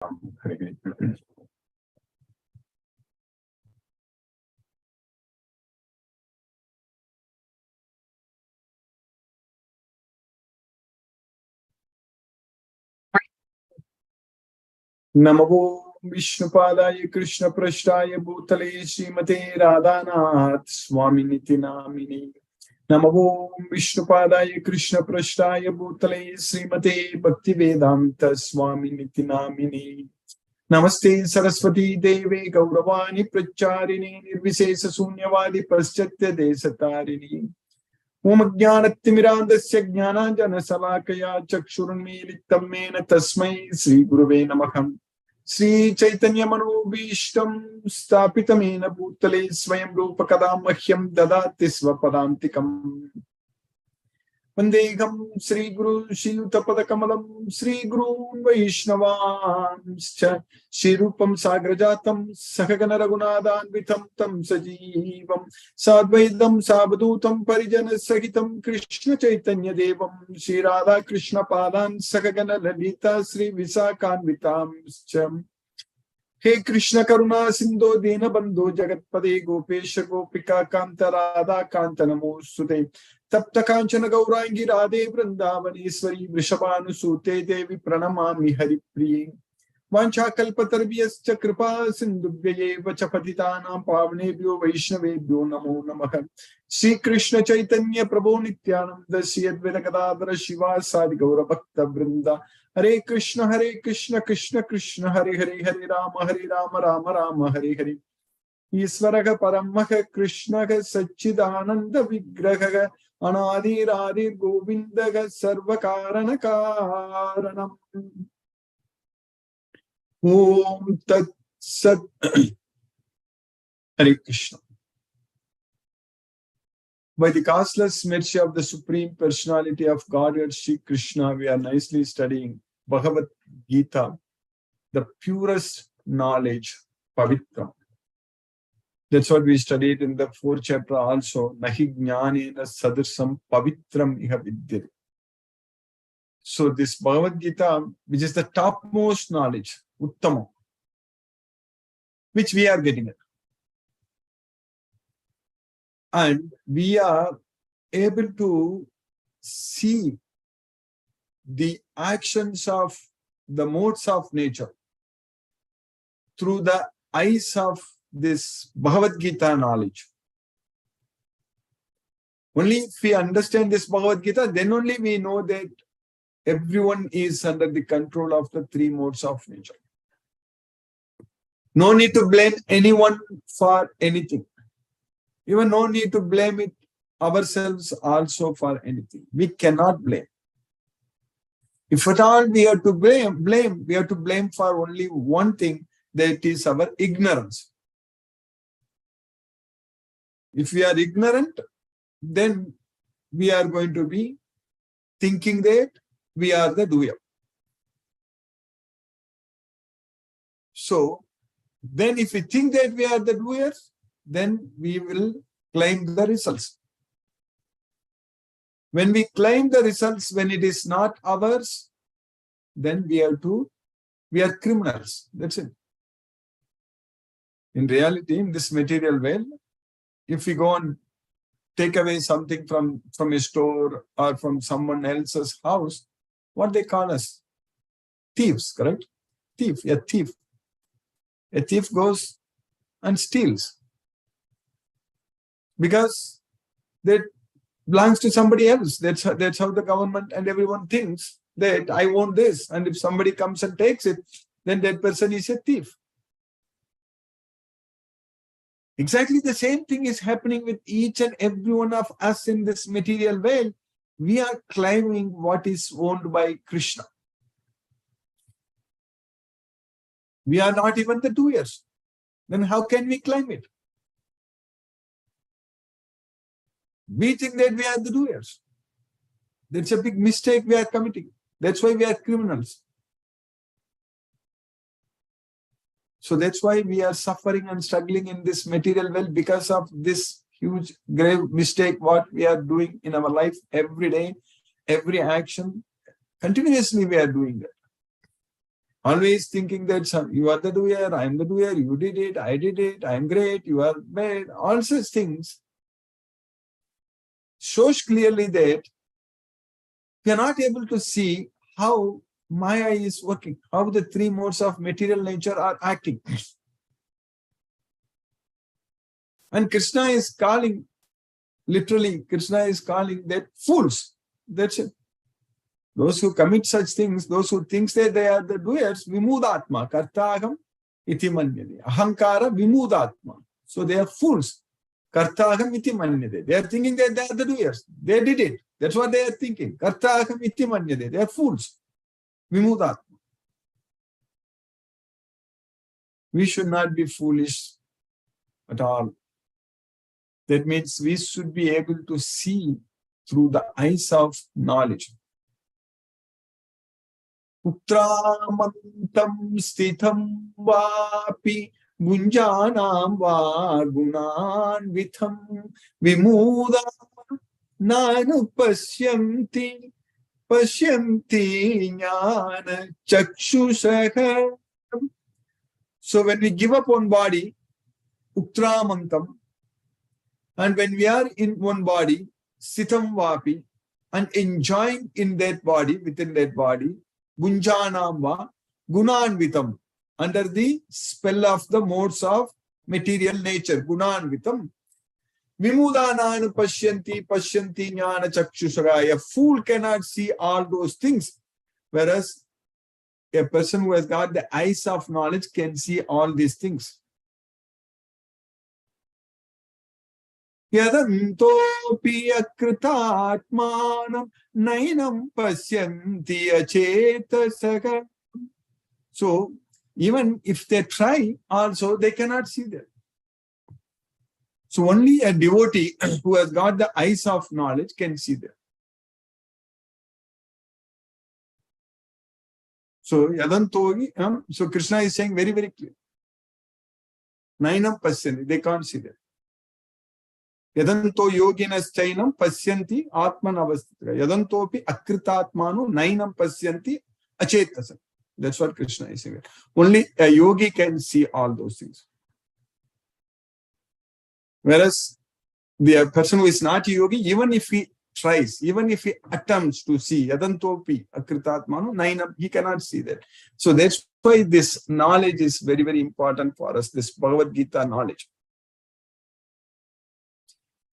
Namo Vishnupadaya Krishna Prashtaya Bhutale Srimate Radhanath Swaminiti Namini. Namo Vishnupadaya Krishna Prashtaya Bhutale Srimate Bhaktivedanta Swaminiti Namini. Namaste Saraswati Deve Gauravani Pracharini Nirvisesa Sunyavadi Paschatya Desatarini. Om Jnanatimirandasya Jnananjana Salakaya Chakshurunmilitam Mena Tasmai Sri Guruve Namaham. Sri Chaitanya Manobhishtam Stapitamena Bhutale Swayam Rupa Kadam Mahyam Dadati Svapadantikam. Vandegam Sri Guru Shiyutapada Kamalam Sri Guru Vaishnavamscha Shri Rupam Sagrajatam Sakagana Ragunadan Vitam Tam Sajivam Sadvaidam Sabadutam Parijana Sahitam Krishna Chaitanya Devam Shri Radha Krishna Padan Sakagana Lalita Sri Visakan Vitamscha. He Krishna Karuna Sindho Dina Bandhu Jagatpade Gopesha Gopika Kanta Radha Kanta Namosute Tapta Kanchana Gaurangi Radhe Vrindavaneshwari Vrishabhanu Sute Devi Pranamami Haripriye Vancha Kalpatarvyascha Kripa Sindhubhyaye Vachapatitanam Pavnebhyo Vaishnavebhyo Namo Namaha. Sri Krishna Chaitanya Prabhu Nityananda Sri Advaita Gadadhara Shiva Sadi Gaura Bhakta Vrinda. Hare Krishna Krishna Krishna Hare Hare Hare Rama Rama Rama Hare Hare. Isvaraga Paramaha Krishnaga Satchidananda Vigraha Anadi Radhi Govindaga Sarvakarana Karanam. Om Tat Sat. Hare Krishna. By the causeless mercy of the Supreme Personality of Godhead Sri Krishna, we are nicely studying Bhagavad Gita, the purest knowledge, Pavitra. That's what we studied in the 4th chapter also. Nahi jnanena sadarsam pavitram iha vidyate. So this Bhagavad Gita, which is the topmost knowledge, Uttama, which we are getting it. And we are able to see the actions of the modes of nature through the eyes of this Bhagavad Gita knowledge. Only if we understand this Bhagavad Gita, then only we know that everyone is under the control of the 3 modes of nature. No need to blame anyone for anything. Even no need to blame it ourselves also for anything. We cannot blame. If at all we have to blame, we have to blame for only one thing, that is our ignorance. If we are ignorant, then we are going to be thinking that we are the doer. So, then if we think that we are the doers, then we will claim the results. When we claim the results, when it is not ours, then we are criminals. That's it. In reality, in this material world, if we go and take away something from a store or from someone else's house, what they call us? Thieves, correct? Thief, a thief. A thief goes and steals, because that belongs to somebody else. That's how the government and everyone thinks that I want this, and if somebody comes and takes it, then that person is a thief. Exactly the same thing is happening with each and every one of us in this material world. We are claiming what is owned by Krishna. We are not even the doers. Then how can we claim it? We think that we are the doers. That's a big mistake we are committing. That's why we are criminals. So that's why we are suffering and struggling in this material world, because of this huge, grave mistake what we are doing in our life every day, every action. Continuously we are doing that. Always thinking that you are the doer, I am the doer, you did it, I did it, I am great, you are bad. All such things shows clearly that we are not able to see how Maya is working, how the three modes of material nature are acting. And Krishna is calling, literally, Krishna is calling that fools. That's it. Those who commit such things, those who think that they are the doers, vimudatma, kartaham iti manyade. Ahankara vimudatma. So they are fools. Kartaham iti manyade. They are thinking that they are the doers. They did it. That's what they are thinking. Kartaham iti manyade. They are fools. Vimudatma. We should not be foolish at all. That means we should be able to see through the eyes of knowledge. Utramantam stitham vapi gunjanam va gunan vitham vimuda nanu pasyanti jnana chakshushaha. So when we give up one body, utramantam, and when we are in one body, sitam vapi, and enjoying in that body, within that body, gunjanam va gunanvitam, under the spell of the modes of material nature, gunanvitam. Vimudananu pashyanti jnana chakshushaga. A fool cannot see all those things, whereas a person who has got the eyes of knowledge can see all these things. Yadantopi akritatmanam nainam pasyanti achetasaga. So, even if they try, also they cannot see that. So, only a devotee who has got the eyes of knowledge can see that. So, yadantogi, so Krishna is saying very, very clear. Nainam pasyanti, they can't see that. Yadanto yoginas chainam pasyanti atman avastitra. Yadantopi akritatmanu nainam pasyanti achetasa. That's what Krishna is saying. Only a yogi can see all those things. Whereas the person who is not a yogi, even if he tries, even if he attempts to see yadantopi akritatmanu nainam, he cannot see that. So that's why this knowledge is very, very important for us, this Bhagavad Gita knowledge.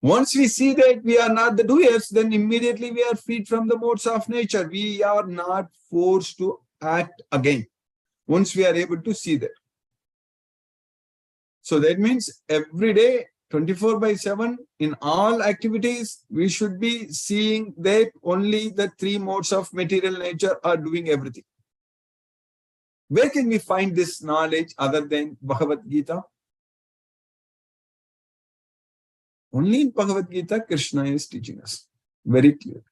Once we see that we are not the doers, then immediately we are freed from the modes of nature. We are not forced to act again. Once we are able to see that. So that means every day, 24/7, in all activities, we should be seeing that only the three modes of material nature are doing everything. Where can we find this knowledge other than Bhagavad Gita? Only in Bhagavad Gita, Krishna is teaching us very clear.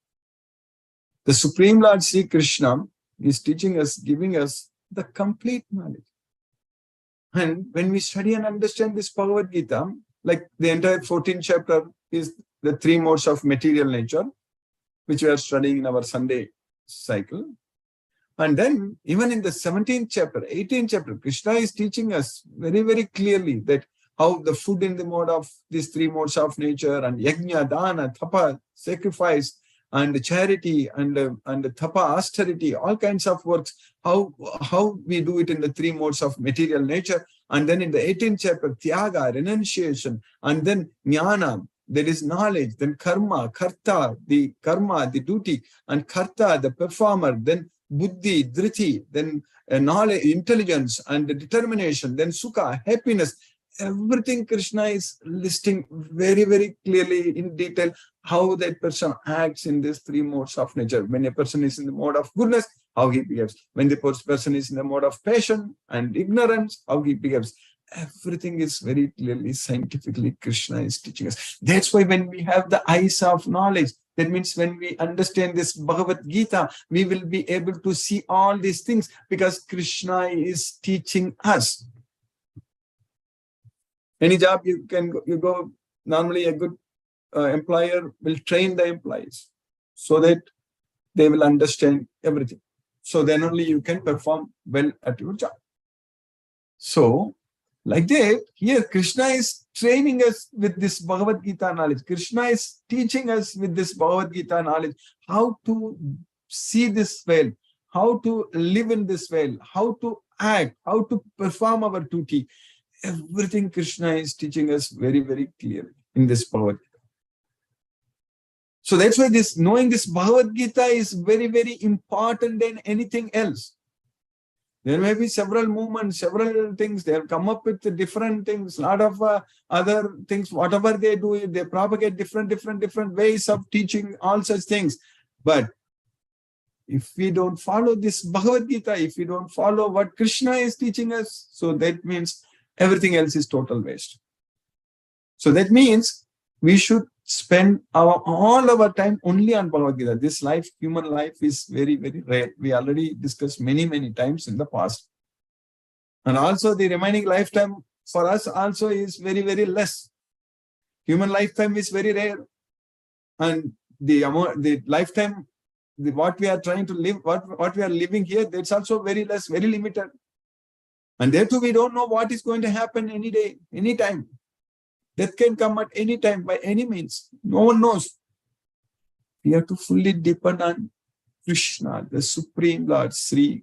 The Supreme Lord Sri Krishna is teaching us, giving us the complete knowledge. And when we study and understand this Bhagavad Gita, like the entire 14th chapter is the three modes of material nature, which we are studying in our Sunday cycle. And then even in the 17th chapter, 18th chapter, Krishna is teaching us very, very clearly that how the food in the mode of these three modes of nature, and yajna, dana, tapa, sacrifice, and charity, and tapa, austerity, all kinds of works, how we do it in the three modes of material nature. And then in the 18th chapter, tyaga, renunciation, and then jnana, there is knowledge, then karma, karta, the karma, the duty, and karta, the performer, then buddhi, dhriti, then knowledge, intelligence, and the determination, then sukha, happiness. Everything Krishna is listing very, very clearly in detail how that person acts in these three modes of nature. When a person is in the mode of goodness, how he behaves. When the person is in the mode of passion and ignorance, how he behaves. Everything is very clearly, scientifically, Krishna is teaching us. That's why when we have the eyes of knowledge, that means when we understand this Bhagavad Gita, we will be able to see all these things because Krishna is teaching us. Any job you go, normally a good employer will train the employees so that they will understand everything. So then only you can perform well at your job. So, like that, here Krishna is training us with this Bhagavad Gita knowledge. Krishna is teaching us with this Bhagavad Gita knowledge how to see this well, how to live in this well, how to act, how to perform our duty. Everything Krishna is teaching us very, very clearly in this Bhagavad Gita. So that's why this knowing this Bhagavad Gita is very, very important than anything else. There may be several movements, several things. They'll come up with different things, a lot of other things. Whatever they do, they propagate different ways of teaching all such things. But if we don't follow this Bhagavad Gita, if we don't follow what Krishna is teaching us, so that means everything else is total waste. So that means we should spend all our time only on Bhagavad Gita. This life, human life, is very, very rare. We already discussed many times in the past. And also the remaining lifetime for us also is very, very less. Human lifetime is very rare. And the lifetime, what we are trying to live, what we are living here, that's also very less, very limited. And therefore we don't know what is going to happen any day, any time. Death can come at any time, by any means. No one knows. We have to fully depend on Krishna, the Supreme Lord, Sri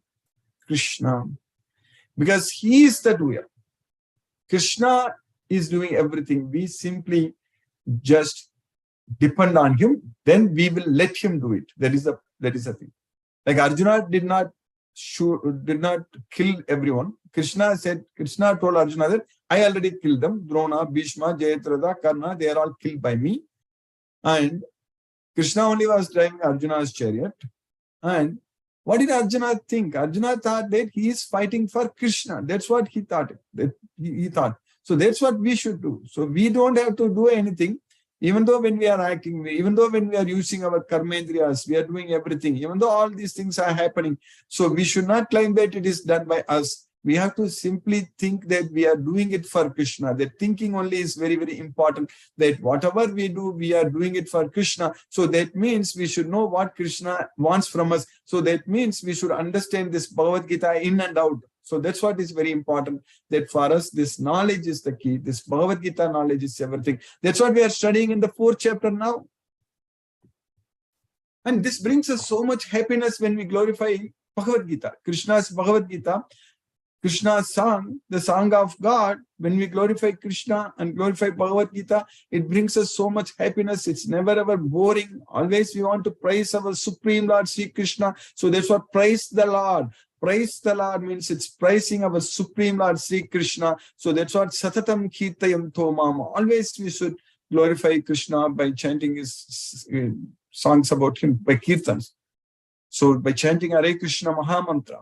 Krishna. Because He is the doer. Krishna is doing everything. We simply just depend on Him, then we will let Him do it. That is the thing. Like Arjuna did not kill everyone. Krishna told Arjuna that I already killed them. Drona, Bhishma, Jayadratha, Karna, they are all killed by me. And Krishna only was driving Arjuna's chariot. And what did Arjuna think? Arjuna thought that he is fighting for Krishna. That's what he thought. He thought. So that's what we should do. So we don't have to do anything. Even though when we are acting, even though when we are using our karmendriyas, we are doing everything, even though all these things are happening. So we should not claim that it is done by us. We have to simply think that we are doing it for Krishna. That thinking only is very, very important. That whatever we do, we are doing it for Krishna. So that means we should know what Krishna wants from us. So that means we should understand this Bhagavad Gita in and out. So that's what is very important, that for us, this knowledge is the key. This Bhagavad Gita knowledge is everything. That's what we are studying in the 4th chapter now. And this brings us so much happiness when we glorify Bhagavad Gita, Krishna's Bhagavad Gita, Krishna's song, the song of God. When we glorify Krishna and glorify Bhagavad Gita, it brings us so much happiness. It's never ever boring. Always we want to praise our Supreme Lord, Sri Krishna. So that's what praise the Lord. Praise the Lord means it's praising our Supreme Lord, Sri Krishna. So that's what Satatam Kirtayam Tomam. Always we should glorify Krishna by chanting his songs about him, by kirtans. So by chanting Hare Krishna Maha Mantra.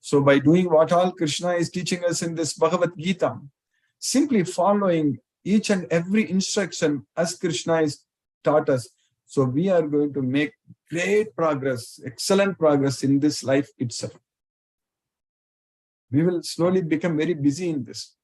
So by doing what all Krishna is teaching us in this Bhagavad Gita, simply following each and every instruction as Krishna is taught us, so we are going to make great progress, excellent progress in this life itself. We will slowly become very busy in this.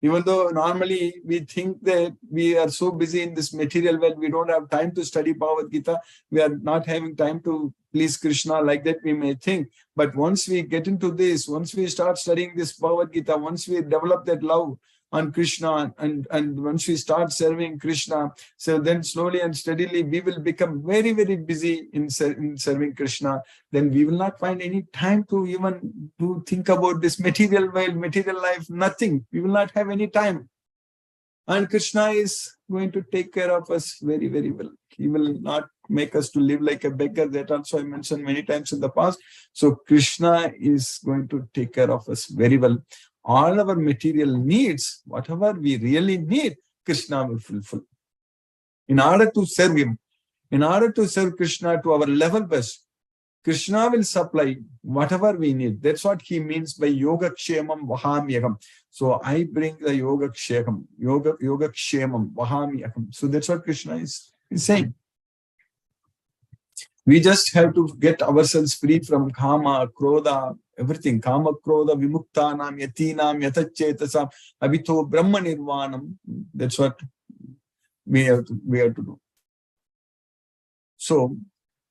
Even though normally we think that we are so busy in this material world, we don't have time to study Bhagavad Gita, we are not having time to please Krishna, like that we may think. But once we get into this, once we start studying this Bhagavad Gita, once we develop that love on Krishna, and once we start serving Krishna, so then slowly and steadily we will become very, very busy in serving Krishna. Then we will not find any time to even to think about this material world, material life, nothing. We will not have any time. And Krishna is going to take care of us very, very well. He will not make us to live like a beggar. That also I mentioned many times in the past. So Krishna is going to take care of us very well. All our material needs, whatever we really need, Krishna will fulfill. In order to serve him, in order to serve Krishna to our level best, Krishna will supply whatever we need. That's what he means by yoga kshemam vahamyakam. So I bring the yoga kshemam, yoga kshemam vahamyakam. So that's what Krishna is saying. We just have to get ourselves free from kama, krodha, everything. Kama, krodha, vimuktanam, yatinam, yatacchetasam, abhito brahma nirvanam. That's what we have to do. So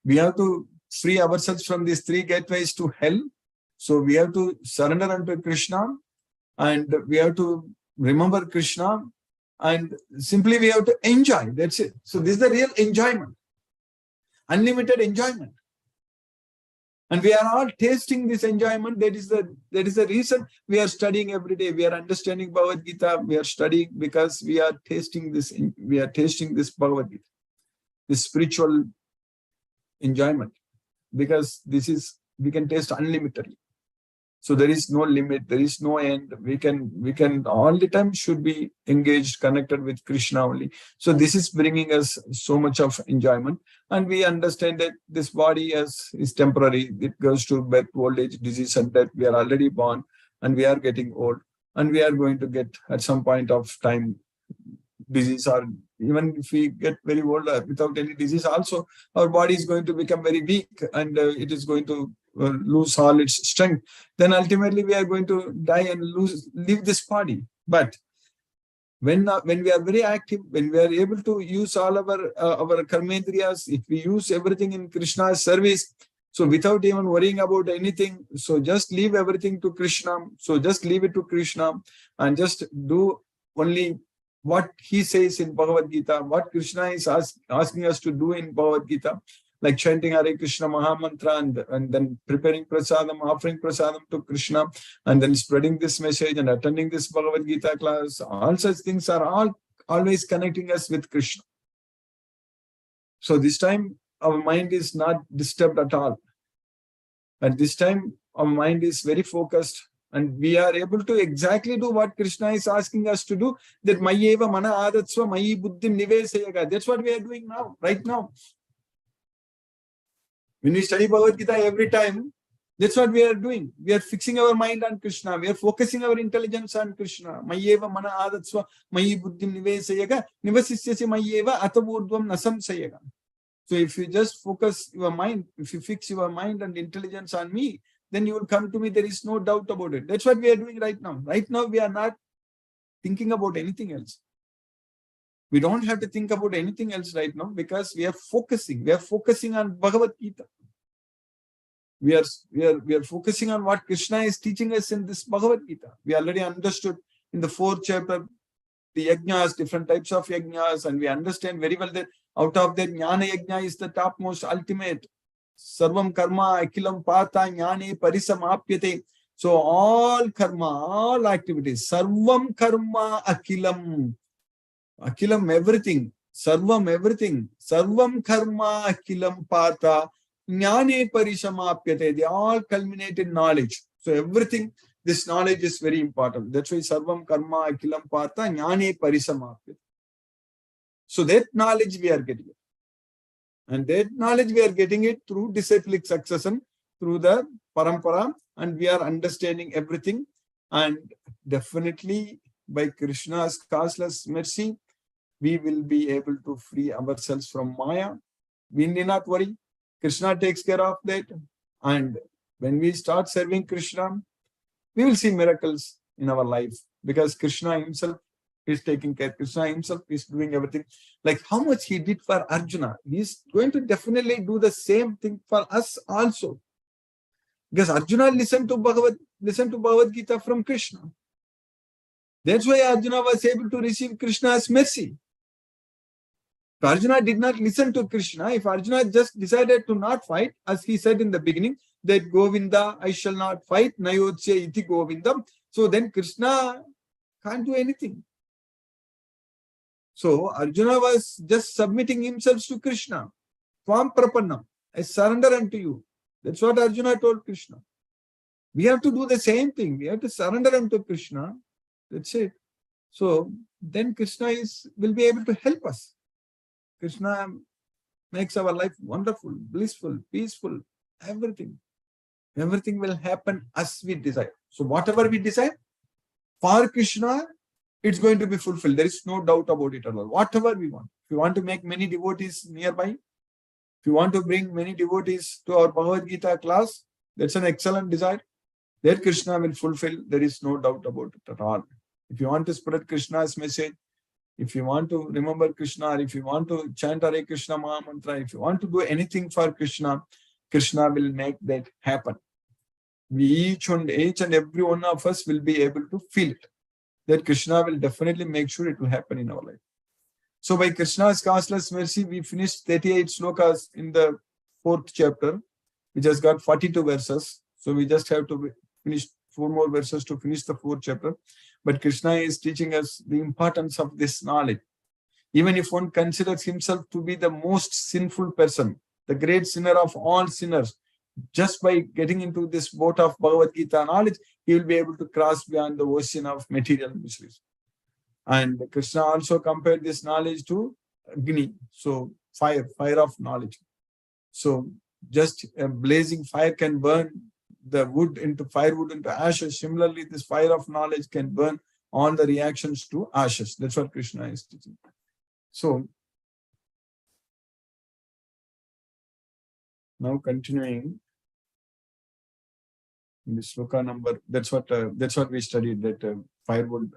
we have to free ourselves from these three gateways to hell. So we have to surrender unto Krishna, and we have to remember Krishna, and simply we have to enjoy. That's it. So this is the real enjoyment, unlimited enjoyment. And we are all tasting this enjoyment. That is the reason we are studying every day. We are understanding Bhagavad Gita. We are studying because we are tasting this. We are tasting this Bhagavad Gita, this spiritual enjoyment, because we can taste unlimitedly. So there is no limit, there is no end. We can all the time should be engaged, connected with Krishna only. So this is bringing us so much of enjoyment. And we understand that this body is temporary. It goes to birth, old age, disease, and death. We are already born and we are getting old. And we are going to get at some point of time disease, or even if we get very old without any disease also, our body is going to become very weak, and it is going to lose all its strength. Then ultimately we are going to die and leave this body. But when we are very active, when we are able to use all our karmendriyas, if we use everything in Krishna's service, so without even worrying about anything, so just leave everything to Krishna. So just leave it to Krishna and just do only what he says in Bhagavad Gita, what Krishna is asking us to do in Bhagavad Gita, like chanting Hare Krishna Maha Mantra, and then preparing prasadam, offering prasadam to Krishna, and then spreading this message and attending this Bhagavad Gita class. All such things are all always connecting us with Krishna. So this time our mind is not disturbed at all. At this time our mind is very focused, and we are able to exactly do what Krishna is asking us to do. That Mayeva Mana Adatsva Mayi Buddhim Nivesayaga. That's what we are doing now, right now. When we study Bhagavad Gita every time, that's what we are doing. We are fixing our mind on Krishna. We are focusing our intelligence on Krishna. Mayeva Mana Adatsva Mayi Buddhim Nivesayaga. Nivasisyasi Mayeva Ataburdvam Nasam Sayaga. So if you just focus your mind, if you fix your mind and intelligence on me, then you will come to me. There is no doubt about it. That's what we are doing right now. Right now, we are not thinking about anything else. We don't have to think about anything else right now, because we are focusing. We are focusing on Bhagavad Gita. We are focusing on what Krishna is teaching us in this Bhagavad Gita. We already understood in the 4th chapter the yajnas, different types of yajnas, and we understand very well that out of that jnana yajna is the topmost ultimate. Sarvam karma akilam pata jnane parisamapyate. So all karma, all activities, sarvam karma akilam. Akilam, everything. Sarvam, everything. Sarvam karma akilam pata jnane parisamapyate. They all culminate in knowledge. So everything, this knowledge is very important. That's why sarvam karma akilam pata jnane parisamapyate. So that knowledge we are getting it. And that knowledge we are getting it through disciplic succession, through the parampara, and we are understanding everything. And definitely by Krishna's causeless mercy, we will be able to free ourselves from Maya. We need not worry. Krishna takes care of that. And when we start serving Krishna, we will see miracles in our life, because Krishna himself is taking care. Krishna himself is doing everything. Like how much he did for Arjuna, he is going to definitely do the same thing for us also. Because Arjuna listened to Bhagavad Gita from Krishna. That's why Arjuna was able to receive Krishna's mercy. If Arjuna did not listen to Krishna, if Arjuna just decided to not fight, as he said in the beginning, that Govinda, I shall not fight, Nayotsya iti Govinda. So then Krishna can't do anything. So Arjuna was just submitting himself to Krishna. Tvam prapannam, I surrender unto you. That's what Arjuna told Krishna. We have to do the same thing. We have to surrender unto Krishna. That's it. So then Krishna will be able to help us. Krishna makes our life wonderful, blissful, peaceful, everything. Everything will happen as we desire. So whatever we desire, for Krishna, it's going to be fulfilled. There is no doubt about it at all. Whatever we want. If you want to make many devotees nearby, if you want to bring many devotees to our Bhagavad Gita class, that's an excellent desire. That Krishna will fulfill. There is no doubt about it at all. If you want to spread Krishna's message, if you want to remember Krishna, or if you want to chant Hare Krishna Maha Mantra, if you want to do anything for Krishna, Krishna will make that happen. Each and every one of us will be able to feel it. That Krishna will definitely make sure it will happen in our life. So by Krishna's causeless mercy, we finished 38 slokas in the 4th chapter, which has got 42 verses. So we just have to finish 4 more verses to finish the 4th chapter. But Krishna is teaching us the importance of this knowledge. Even if one considers himself to be the most sinful person, the great sinner of all sinners, just by getting into this boat of Bhagavad Gita knowledge, he will be able to cross beyond the ocean of material miseries. And Krishna also compared this knowledge to Agni, so fire of knowledge. So just a blazing fire can burn the wood into firewood into ashes. Similarly, this fire of knowledge can burn all the reactions to ashes. That's what Krishna is teaching. So now continuing in the sloka number, that's what we studied, that firewood,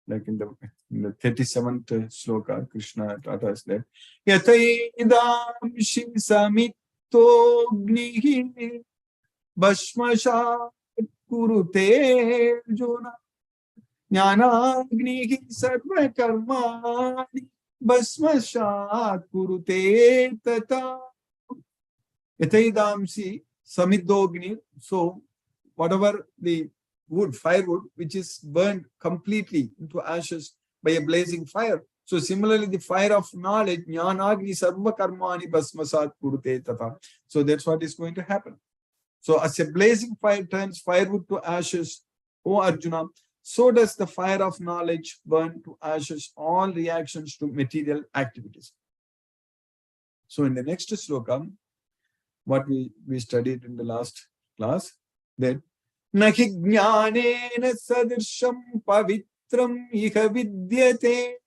like in the 37th sloka, Krishna taught us that Yataidamshi samitognihi bhasmashat kurute jona jnanagnihi sarva karmani bhasmashat kurute tata. Yataidamshi samidogni. So whatever the wood, firewood, which is burned completely into ashes by a blazing fire. So similarly, the fire of knowledge, jnanagni sarva karmani bhasmasat kurute tata. So that's what is going to happen. So as a blazing fire turns firewood to ashes, O Arjuna, so does the fire of knowledge burn to ashes all reactions to material activities. So in the next sloka, what we studied in the last class, that Nahi jnanena sadirsham pavitram iha vidyate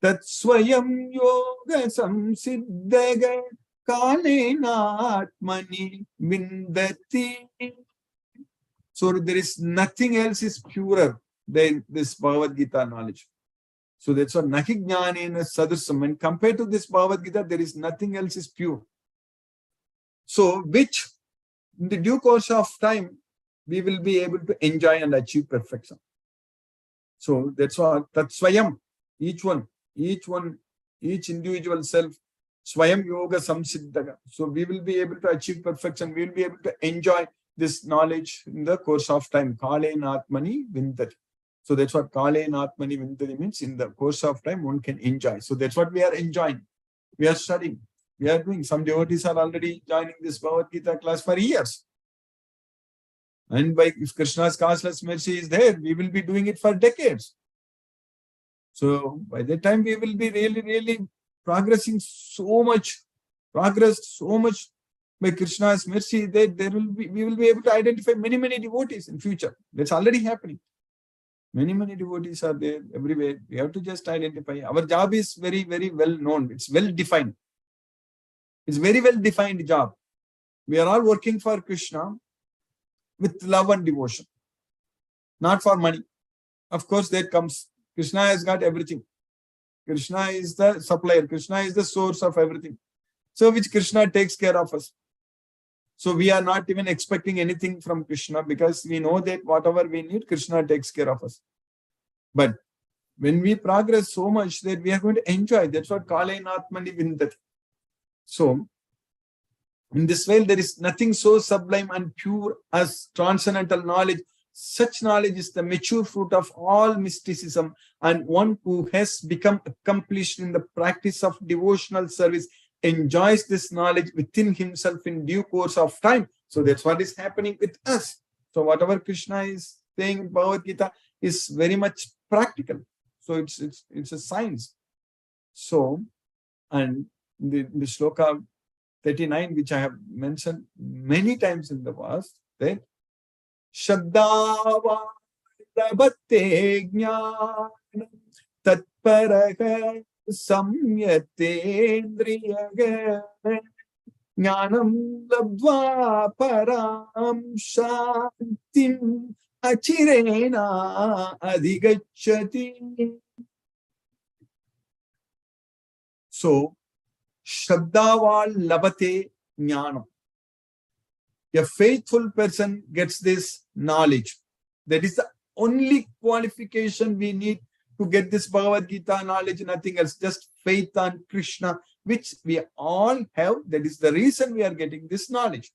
tat swayam yoga samsiddhaga kalena atmani vindati. So there is nothing else is purer than this Bhagavad Gita knowledge. So that's what Nahi jnanena sadirsham. When compared to this Bhagavad Gita, there is nothing else is pure. So which in the due course of time, we will be able to enjoy and achieve perfection. So that's what that swayam, each individual self, swayam yoga samsiddhaga. So we will be able to achieve perfection. We will be able to enjoy this knowledge in the course of time. Kalena atmani vindati. So that's what kalena atmani vindati means. In the course of time, one can enjoy. So that's what we are enjoying. We are studying. We are doing. Some devotees are already joining this Bhagavad Gita class for years. And if Krishna's causeless mercy is there, we will be doing it for decades. So by that time, we will be really progressing so much, progressed so much by Krishna's mercy that we will be able to identify many devotees in future. That's already happening. Many devotees are there everywhere. We have to just identify. Our job is very well known. It's well defined. It's very well defined job. We are all working for Krishna with love and devotion, not for money. Of course, that comes. Krishna has got everything. Krishna is the supplier. Krishna is the source of everything. So which Krishna takes care of us. So we are not even expecting anything from Krishna because we know that whatever we need, Krishna takes care of us. But when we progress so much that we are going to enjoy, that's what Kalena Atmani Vindati. So in this way, there is nothing so sublime and pure as transcendental knowledge. Such knowledge is the mature fruit of all mysticism, and one who has become accomplished in the practice of devotional service enjoys this knowledge within himself in due course of time. So that's what is happening with us. So whatever Krishna is saying in Bhagavad Gita is very much practical. So it's a science. So, and the sloka 39, which I have mentioned many times in the past, that Shraddhava labhate jnanam tatparaha samyatendriyaga jnanam labdva param shantim achirena adhigacchati. So Shraddhava labhate jnanam. A faithful person gets this knowledge. That is the only qualification we need to get this Bhagavad Gita knowledge, nothing else, just faith on Krishna, which we all have. That is the reason we are getting this knowledge.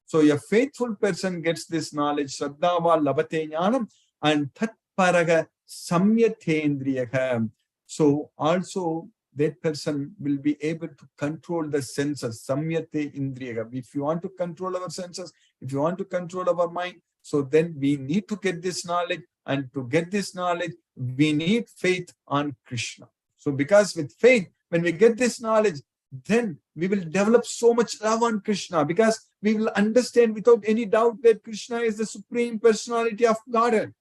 So a faithful person gets this knowledge, Shraddhava labate jnanam, and tatparaga samyatendriyaha. So also that person will be able to control the senses, samyate indriyaha. If you want to control our senses, if you want to control our mind, so then we need to get this knowledge, and to get this knowledge, we need faith on Krishna. So because with faith, when we get this knowledge, then we will develop so much love on Krishna, because we will understand without any doubt that Krishna is the Supreme Personality of Godhead.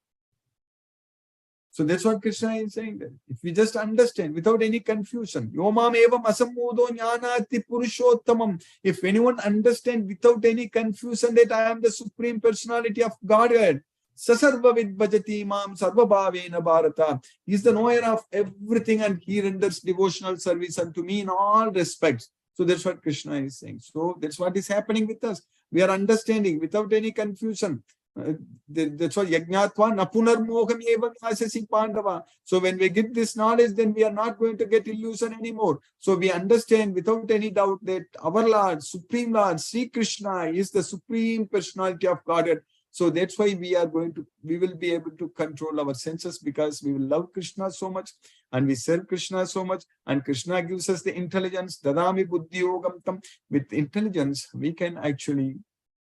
So that's what Krishna is saying there. If we just understand without any confusion, Yomam evam asammodo jnanati purushottamam. If anyone understands without any confusion that I am the Supreme Personality of Godhead, Sasarva vidbhajati mam sarvabhavena bharata. He is the knower of everything, and he renders devotional service unto me in all respects. So that's what Krishna is saying. So that's what is happening with us. We are understanding without any confusion. That's why Yajnatva napunar moham evam asasi pandava. So when we get this knowledge, then we are not going to get illusion anymore. So we understand without any doubt that our Lord, Supreme Lord, Sri Krishna is the Supreme Personality of Godhead. So that's why we will be able to control our senses, because we will love Krishna so much and we serve Krishna so much, and Krishna gives us the intelligence. Dadami buddhi yogam tam. With intelligence, we can actually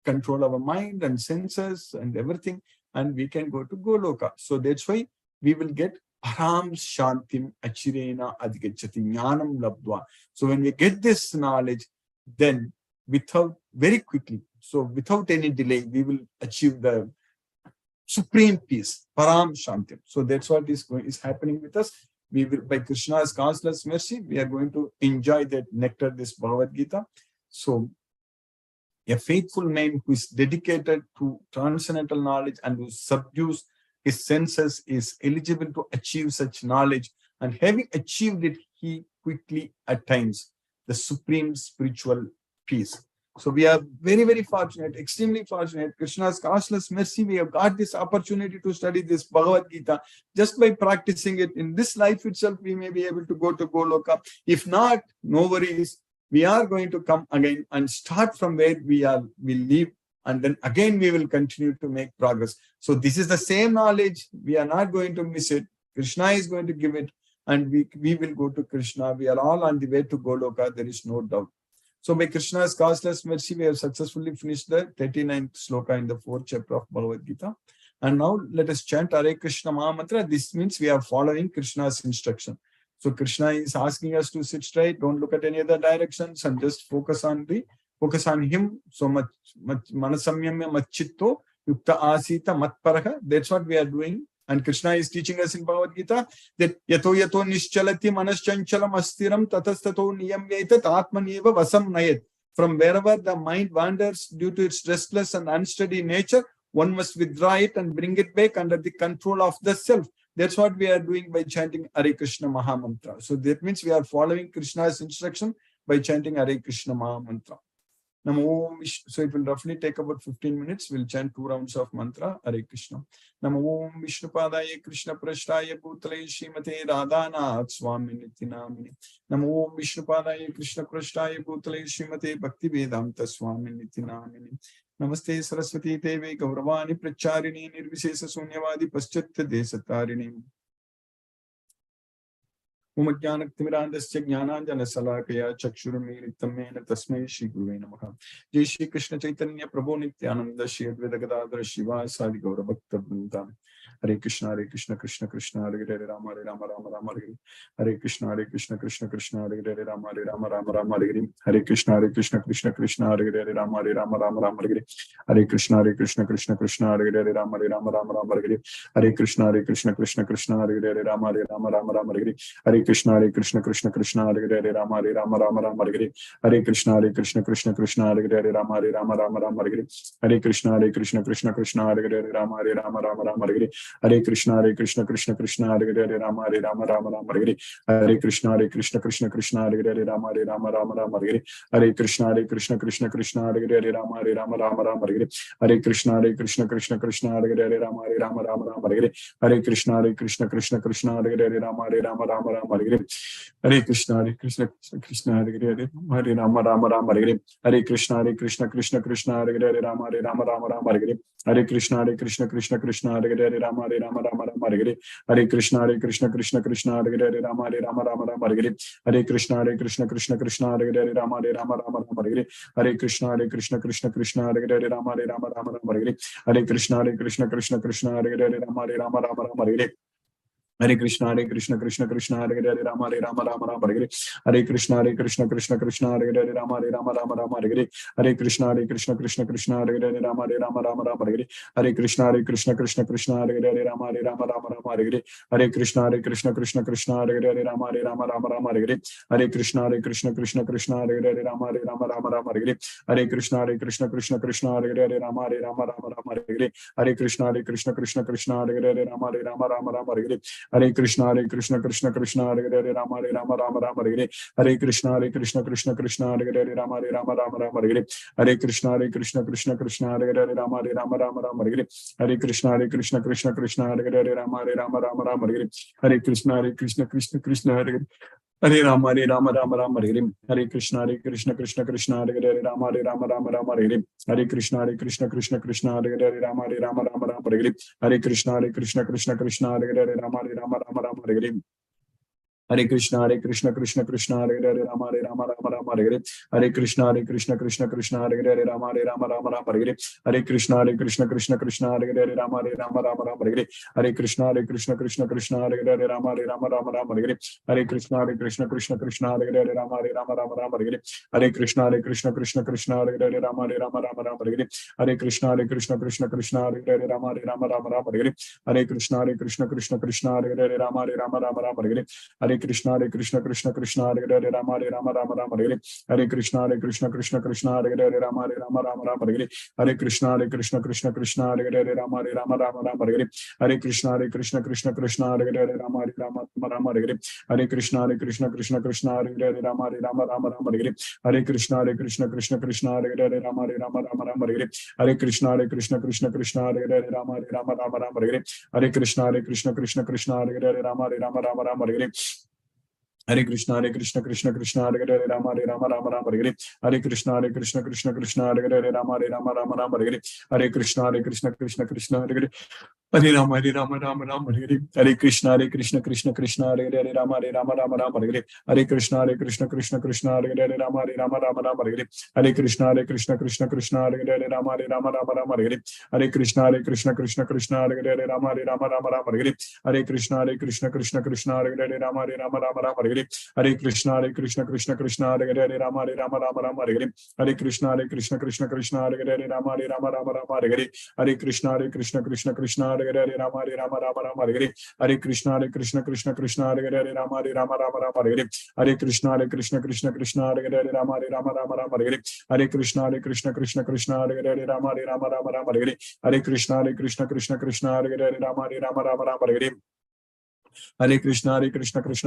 control our mind and senses and everything, and we can go to Goloka. So that's why we will get param shantim achirena adhigachati jnanam labdva. So when we get this knowledge, then very quickly, so without any delay, we will achieve the supreme peace, param shantim. So that's what is happening with us. We will, by Krishna's causeless mercy, we are going to enjoy that nectar, this Bhagavad Gita. So a faithful man who is dedicated to transcendental knowledge and who subdues his senses is eligible to achieve such knowledge, and having achieved it, he quickly attains the supreme spiritual peace. So we are very, very fortunate, extremely fortunate. Krishna's causeless mercy, we have got this opportunity to study this Bhagavad Gita. Just by practicing it in this life itself, we may be able to go to Goloka. If not, no worries. We are going to come again and start from where we leave, and then again we will continue to make progress. So this is the same knowledge. We are not going to miss it. Krishna is going to give it, and we will go to Krishna. We are all on the way to Goloka. There is no doubt. So by Krishna's causeless mercy, we have successfully finished the 39th sloka in the 4th chapter of Bhagavad Gita. And now let us chant Hare Krishna Maha Mantra. This means we are following Krishna's instruction. So Krishna is asking us to sit straight, don't look at any other directions, and just focus on him. So much manasamyamya machitto yukta asita matparaha. That's what we are doing. And Krishna is teaching us in Bhagavad Gita that yato nischalati manaschanchalam astiram tatastato niyamyaitat atmanyeva vasam nayat. From wherever the mind wanders due to its restless and unsteady nature, one must withdraw it and bring it back under the control of the self. That's what we are doing by chanting Hare Krishna Maha Mantra. So that means we are following Krishna's instruction by chanting Hare Krishna Maha Mantra. So it will roughly take about 15 minutes. We'll chant 2 rounds of mantra. Hare Krishna. Namo Om Vishnupadaya Krishna Prashtaya Bhutale Srimate Radhanath Swami Nitinamini. Namo Om Vishnupadaya Krishna Prashtaya Bhutale Srimate Bhakti Vedanta Swami Nitinamini. Namaste Saraswati Devi Gauravani Pracharini Nirvishesa Sunyavadi Paschatya Desatarini. Umajnanaktimirandasya jnananjana salakaya chakshurumiritamena tasmai Shri Guruve Namaha. Jai Shri Krishna Chaitanya Prabhu Nityananda Shri Advaita Gadadhara Shiva Sadi Gaura Bhakta Vrinda. Hare Krishna Krishna Krishna Hare Hare Rama Rama Rama Hare Hare Krishna Krishna Krishna Hare Hare Rama Rama Hare Hare Krishna Krishna Krishna Hare Hare Rama Rama Hare Krishna Krishna Krishna Hare Hare Rama Rama Hare Hare Krishna Krishna Krishna Hare Hare Rama Rama Hare Hare Krishna Krishna Krishna Hare Hare Rama Rama Hare Hare Hare Krishna Krishna Krishna Hare Hare Rama Hare Rama Rama Rama Hare Hare Hare Krishna Krishna Krishna Hare Hare Rama Hare Rama Rama Rama Hare Hare Hare Krishna Krishna Krishna Hare Hare Rama Hare Rama Rama Rama Hare Hare Hare Krishna Krishna Krishna Hare Hare Rama Hare Rama Rama Rama Hare Hare Hare Krishna Krishna Krishna Hare Hare Rama Hare Rama Rama Rama Hare Hare Hare Krishna Krishna Krishna Hare Hare Rama Hare Rama Rama Rama Hare Hare Hare Krishna Krishna Hare Hare Rama Hare Rama Rama Rama Hare Hare Hare Krishna Krishna Hare Hare Rama Hare Rama Rama Rama Hare Hare Hare Krishna Krishna Hare Hare Hare Rama Rama Rama Hare Hare Hare Krishna Krishna Hare Hare Rama Hare Rama Rama Rama Hare Hare Hare Krishna Krishna Hare Hare Rama Hare Rama Rama Rama Hare Hare Hare Krishna Krishna Hare Hare Rama Hare Rama Rama Rama Hare Hare Hare Krishna Krishna Hare Hare Rama Hare Rama Rama Rama Hare Hare Hare Krishna Krishna Hare Hare Rama Hare Rama Rama Rama Hare Hare Hare Krishna Krishna Hare Hare Rama Hare Rama Rama Rama Hare Hare Hare Krishna Krishna Hare Hare Rama Hare Rama Rama Rama Hare Hare Hare Krishna Krishna Hare Hare Rama Hare Rama Rama Rama Hare Hare Hare Krishna Krishna Hare Hare Rama Hare Rama Rama Rama Hare Hare Hare Krishna Krishna Hare Hare Rama Hare Rama Rama Rama Hare Hare Hare Krishna Krishna Hare Hare Rama Hare Rama Rama Rama Hare Hare Hare Krishna Krishna Hare Hare Rama Hare Rama Rama Rama Hare Hare Hare Krishna Krishna Hare Hare Rama Hare Rama Rama Rama Hare Hare Hare Krishna Krishna Hare Hare Rama Hare Rama Rama Rama Hare Hare Hare Krishna Krishna Hare Hare Rama Hare Rama Rama Rama Hare Hare Hare Krishna Krishna Hare Hare Rama Hare Rama Rama Rama Hare Hare Hare Krishna Krishna Hare Hare Rama Hare Rama Rama Rama Hare Hare Hare Krishna Krishna Hare Hare Rama Hare Rama Rama Rama Hare Hare Hare Krishna Krishna Hare Hare Rama Rama Rama Hare Hare Hare Krishna Krishna Hare Hare Rama Hare Rama Rama Rama Hare Hare Hare Krishna Krishna Hare Hare Rama Hare Rama Rama Rama Hare Hare Hare Krishna Krishna Hare Hare Rama Hare Rama Rama Rama Hare Hare Hare Krishna Hare Hare Rama Hare Rama Rama Rama Hare Hare Hare Krishna Krishna Hare Hare Rama Hare Rama Rama Rama Hare Hare Hare Krishna Krishna Hare Hare Rama Hare Rama Rama Rama Hare Hare Hare Krishna Krishna Hare Hare Rama Hare Rama Rama Rama Hare Hare Hare Krishna Krishna Hare Hare Rama Hare Rama Rama Rama Hare Hare Hare Krishna Krishna Hare Hare Rama Hare Rama Rama Rama Hare Hare Hare Krishna Krishna Hare Hare Rama Hare Rama Rama Rama Hare Hare Hare Krishna Krishna Hare Hare Rama Hare Rama Rama Rama Hare Hare Hare Krishna Krishna Hare Hare Rama Hare Rama Rama Rama Hare Hare Hare Krishna Krishna Hare Hare Rama Hare Rama Rama Rama Hare Hare Hare Krishna Krishna Hare Hare Rama Hare Rama Rama Rama Hare Hare Hare Krishna Krishna Hare Hare Rama Hare Rama Rama Rama Hare Hare Hare Krishna Krishna Hare Hare Rama Hare Rama Rama Rama Hare Hare Hare Krishna Krishna Hare Hare Rama Hare Rama Rama Rama Hare Hare Hare Krishna Krishna Hare Hare Rama Hare Rama Rama Rama Hare Hare Hare Krishna Krishna Hare Hare Rama Hare Rama Rama Rama Hare Hare Hare Krishna Hare Hare Rama Hare Rama Rama Rama Hare Hare Hare Krishna Krishna Hare Hare Rama Hare Rama Rama Rama Hare Hare Hare Krishna Krishna Hare Hare Hare Rama Rama Hare Hare Hare Krishna Krishna Hare Hare Rama Hare Rama Rama Rama Hare Hare Hare Krishna Krishna Hare Hare Rama Hare Rama Rama Rama Hare Hare Hare Krishna Krishna Hare Hare Rama Hare Rama Rama Rama Hare Hare Hare Krishna Krishna Hare Hare Rama Hare Rama Rama Rama Hare Hare Hare Krishna Krishna Hare Hare Rama Hare Rama Rama Rama Hare Hare Hare Krishna Krishna Hare Hare Rama Hare Rama Rama Rama Hare Hare Hare Krishna Krishna Hare Hare Rama Hare Rama Rama Rama Hare Hare Hare Krishna Krishna Hare Hare Rama Hare Rama Rama Rama Hare Hare Hare Krishna Krishna Hare Hare Rama Hare Rama Rama Rama Hare Hare Hare Krishna Krishna Hare Hare Rama Hare Rama Rama Rama Hare Hare Hare Krishna Krishna Hare Hare Rama Hare Rama Rama Rama Hare Hare Hare Krishna Krishna Hare Hare Rama Hare Rama Rama Rama Hare Hare Hare Krishna Krishna Hare Hare Rama Hare Rama Rama Rama Hare Hare Hare Krishna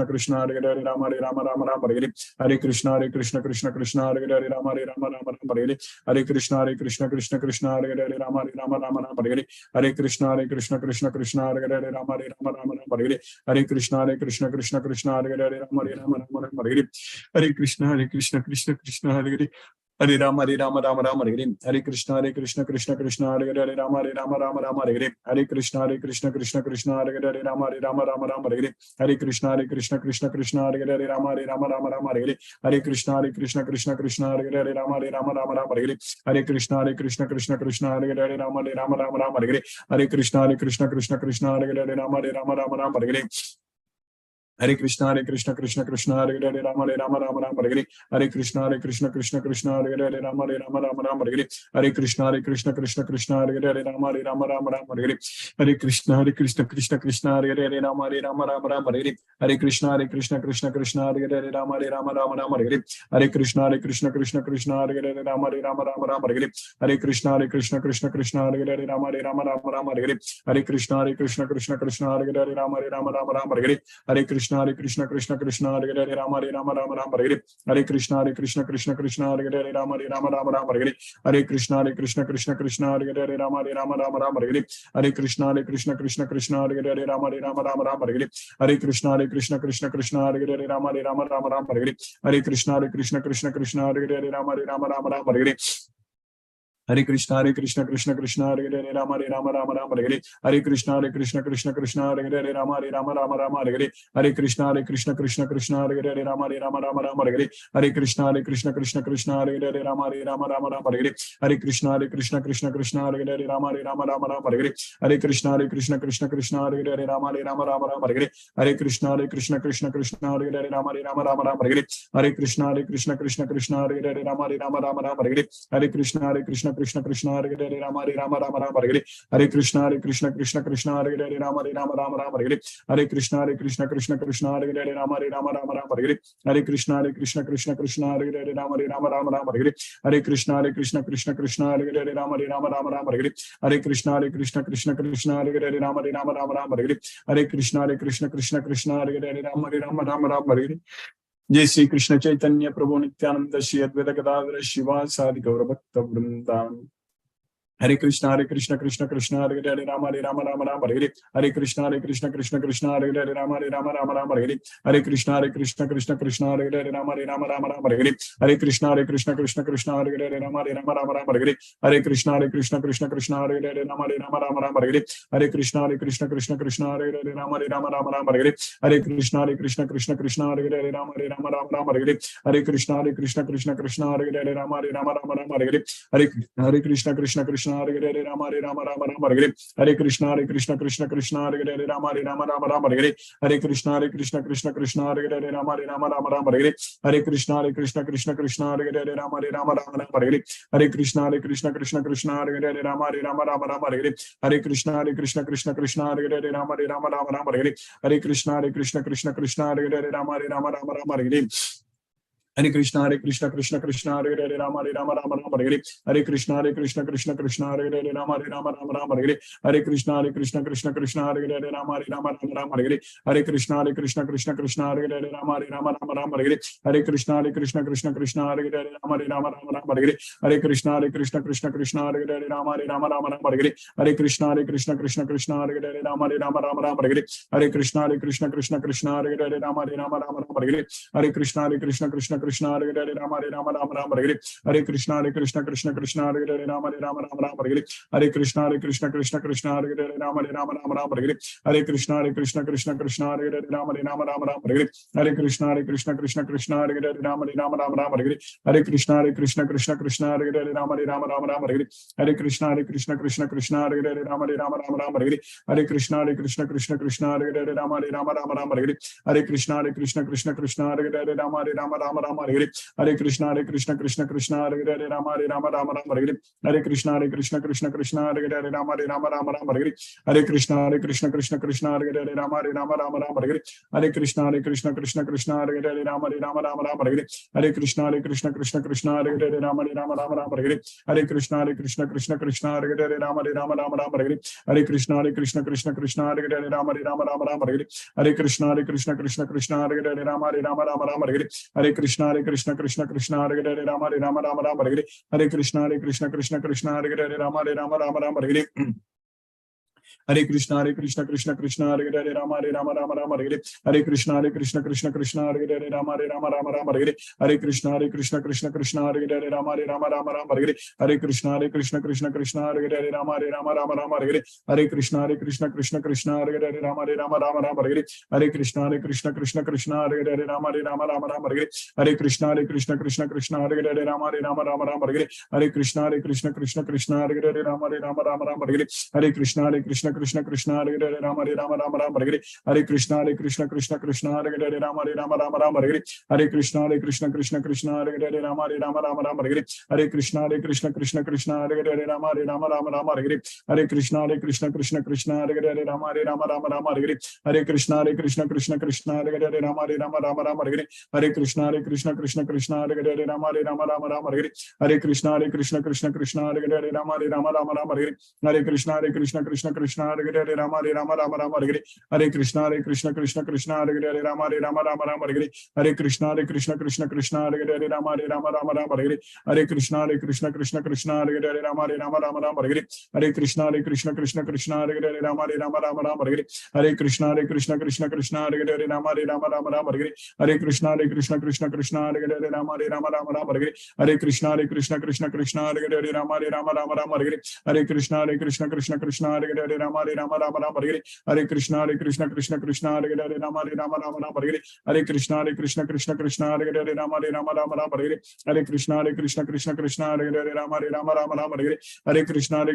Krishna Hare Hare Rama Hare Rama Rama Rama Hare Hare Hare Krishna Krishna Hare Hare Rama Hare Rama Rama Rama Hare Hare Hare Krishna Krishna Hare Hare Rama Hare Rama Rama Rama Hare Hare Hare Krishna Krishna Hare Hare Rama Hare Rama Rama Rama Hare Hare Hare Krishna Krishna Hare Hare Hare Rama Rama Rama Hare Hare Hare Krishna Krishna Hare Hare Rama Hare Rama Rama Rama Hare Hare Hare Krishna Krishna Hare Hare Rama Hare Rama Rama Rama Hare Hare Hare Krishna Krishna Hare Hare Rama Hare Rama Rama Rama Hare Hare Hare Krishna Krishna Hare Hare Rama Hare Rama Rama Rama Hare Hare Hare Krishna Krishna Hare Hare Rama Hare Rama Rama Rama Hare Hare Hare Krishna Krishna Hare Hare Rama Hare Rama Rama Rama Hare Hare Hare Krishna Krishna Krishna Hare Hare Hare Rama Rama Hare Hare Hare Krishna Krishna Krishna Hare Hare Hare Rama Hare Hare Hare Krishna Krishna Krishna Hare Hare Hare Rama Hare Hare Hare Krishna Krishna Krishna Hare Hare Rama Hare Hare Hare Krishna Krishna Krishna Hare Hare Rama Hare Hare Hare Krishna Krishna Krishna Hare Hare Rama Hare Hare Hare Krishna Krishna Krishna Hare Hare Rama Hare Hare Hare Krishna Krishna Krishna Hare Hare Rama Hare Hare Hare Krishna Krishna Krishna Hare Hare Rama Hare Hare Hare Krishna Krishna Krishna Hare Hare Rama Hare Hare Hare Krishna Krishna Krishna Hare Hare Rama Hare Hare Hare Krishna Krishna Krishna Hare Hare Rama Hare Hare Hare Krishna Krishna Krishna Hare Hare Rama Hare Hare Hare Krishna Krishna Krishna Hare Hare Rama Hare Hare Hare Krishna Krishna Krishna Hare Hare Rama Hare Hare Hare Krishna Krishna Krishna Hare Hare Rama Hare Hare Hare Krishna Krishna Krishna Hare Hare Rama Hare Hare Hare Krishna Krishna Krishna Hare Hare Rama Hare Hare Hare Krishna Krishna Krishna Hare Hare Rama Hare Hare Hare Krishna Krishna Krishna Hare Hare Rama Hare Hare Hare Krishna Krishna Krishna Hare Hare Rama Hare Hare Hare Krishna Krishna Krishna Hare Hare Rama Hare Hare Hare Krishna Krishna Hare Hare Rama Hare Hare Hare Krishna Krishna Krishna Hare Hare Rama Hare Hare Hare Krishna Krishna Krishna Hare Hare Rama Hare Hare Hare Krishna Krishna Krishna Hare Hare Rama Hare Hare Hare Krishna Krishna Krishna Hare Hare Rama Hare Hare Hare Krishna Krishna Krishna Hare Hare Rama Hare Hare Hare Krishna Krishna Krishna Hare Hare Rama Hare Hare Jai Sri Krishna Chaitanya Prabhu Nityananda Shri Advaita Gadadhara Shivasadi Gaura Bhakta Vrindan Hare Krishna Krishna Krishna Hare Hare Rama Hare Hare Hare Krishna Krishna Krishna Hare Hare Rama Hare Hare Hare Krishna Krishna Krishna Hare Hare Rama Hare Hare Hare Krishna Krishna Krishna Hare Hare Rama Hare Hare Hare Krishna Krishna Krishna Hare Hare Rama Hare Hare Hare Krishna Krishna Krishna Hare Hare Rama Hare Hare Hare Krishna Krishna Krishna Hare Hare Rama Hare Hare Hare Krishna Krishna Krishna Hare Hare Rama Hare Hare Hare Krishna Krishna Hare Hare Rama Hare Hare Hare Krishna Krishna Krishna Hare Hare Rama Hare Hare Hare Krishna Krishna Krishna Hare Hare Rama Hare Hare Hare Krishna Krishna Krishna Hare Hare Rama Hare Hare Hare Krishna Krishna Krishna Hare Hare Rama Hare Hare Hare Krishna Krishna Krishna Hare Hare Rama Hare Hare Hare Krishna Krishna Krishna Hare Hare Rama Hare Hare Hare Krishna Krishna Hare Hare Rama Hare Hare Hare Krishna Krishna Krishna Hare Hare Rama Hare Hare Hare Krishna Krishna Krishna Hare Hare Rama Hare Hare Hare Krishna Krishna Krishna Hare Hare Rama Hare Hare Hare Krishna Krishna Krishna Hare Hare Rama Hare Hare Hare Krishna Krishna Krishna Hare Hare Rama Hare Hare Hare Krishna Krishna Krishna Hare Hare Rama Hare Hare Hare Krishna Krishna Krishna Hare Hare Rama Hare Hare Hare Krishna Krishna Krishna Hare Hare Rama Hare Hare Hare Krishna Krishna Krishna Hare Hare Rama Hare Hare Hare Krishna Krishna Krishna Hare Hare Rama Hare Hare Hare Krishna Krishna Krishna Hare Hare Rama Hare Hare Hare Krishna Krishna Krishna Hare Hare Rama Hare Hare Hare Krishna Krishna Krishna Hare Hare Rama Hare Hare Hare Krishna Krishna Krishna Hare Hare Rama Hare Hare Hare Krishna Krishna Krishna Hare Hare Rama Hare Hare Hare Krishna Krishna Krishna Hare Hare Rama Hare Hare Hare Krishna Krishna Krishna Hare Hare Rama Hare Hare Hare Krishna Krishna Krishna Hare Hare Rama Hare Hare Hare Krishna Krishna Krishna Hare Hare Rama Hare Hare Hare Krishna Krishna Krishna Hare Hare Rama Hare Hare Hare Krishna Krishna Krishna Hare Hare Rama Hare Hare Hare Krishna Krishna Krishna Hare Hare Rama Hare Hare Hare Krishna Krishna Krishna Hare Hare Rama Hare Hare Hare Krishna Krishna Krishna Hare Hare Rama Hare Hare Hare Krishna Krishna Krishna Hare Hare Rama Hare Hare Hare Krishna Krishna Krishna Hare Hare Rama Hare Hare Hare Krishna Krishna Krishna Hare Hare Rama Hare Hare Hare Krishna Krishna Krishna Hare Hare Rama Hare Hare Hare Krishna Krishna Krishna Hare Hare Rama Hare Hare Hare Krishna Krishna Krishna Hare Hare Rama Hare Hare Hare Krishna Krishna Krishna Hare Hare Rama Hare Hare Hare Krishna Krishna Krishna Hare Hare Rama Hare Hare Hare Krishna Krishna Krishna Hare Hare Rama Hare Hare Hare Krishna Krishna Krishna Hare Hare Rama Hare Hare Hare Krishna Krishna Krishna Krishna Hare Hare Rama Hare Rama Rama Rama Hare Hare Hare Krishna Krishna Krishna Hare Hare Rama Hare Rama Rama Rama Hare Hare Hare Krishna Krishna Krishna Hare Hare Rama Hare Rama Rama Rama Hare Hare Hare Krishna Krishna Krishna Hare Hare Rama Hare Rama Rama Rama Hare Hare Hare Krishna Krishna Krishna Hare Hare Rama Hare Rama Rama Rama Hare Hare Hare Krishna Krishna Krishna Hare Hare Rama Hare Rama Rama Rama Hare Hare Hare Krishna Krishna Hare Hare Rama Hare Rama Rama Rama Hare Hare Hare Krishna Krishna Hare Hare Rama Hare Rama Rama Rama Hare Hare Hare Krishna Krishna Hare Hare Rama Hare Rama Rama Rama Hare Hare Hare Krishna Krishna Hare Hare Rama Hare Rama Rama Rama Hare Hare Hare Krishna Krishna Hare Hare Rama Hare Rama Rama Rama Hare Hare Hare Krishna Krishna Hare Hare Rama Hare Rama Rama Rama Hare Hare Hare Krishna Krishna Hare Hare Rama Hare Rama Rama Rama Hare Hare Hare Krishna Krishna Hare Hare Rama Hare Rama Rama Rama Hare Hare Hare Krishna Krishna Hare Hare Rama Hare Rama Rama Rama Hare Hare Hare Krishna Krishna Hare Hare Rama Hare Rama Rama Rama Hare Hare Hare Krishna Krishna Hare Hare Rama Hare Rama Rama Rama Hare Hare Hare Krishna Krishna Hare Hare Rama Hare Rama Rama Rama Hare Hare Hare Krishna Krishna Hare Hare Rama Hare Rama Rama Rama Hare Hare Hare Krishna Krishna Hare Hare Rama Hare Rama Rama Rama Hare Hare Hare Krishna Krishna Hare Hare Rama Hare Rama Rama Rama Hare Hare Hare Krishna Krishna Hare Hare Rama Hare Rama Rama Rama Hare Hare Hare Krishna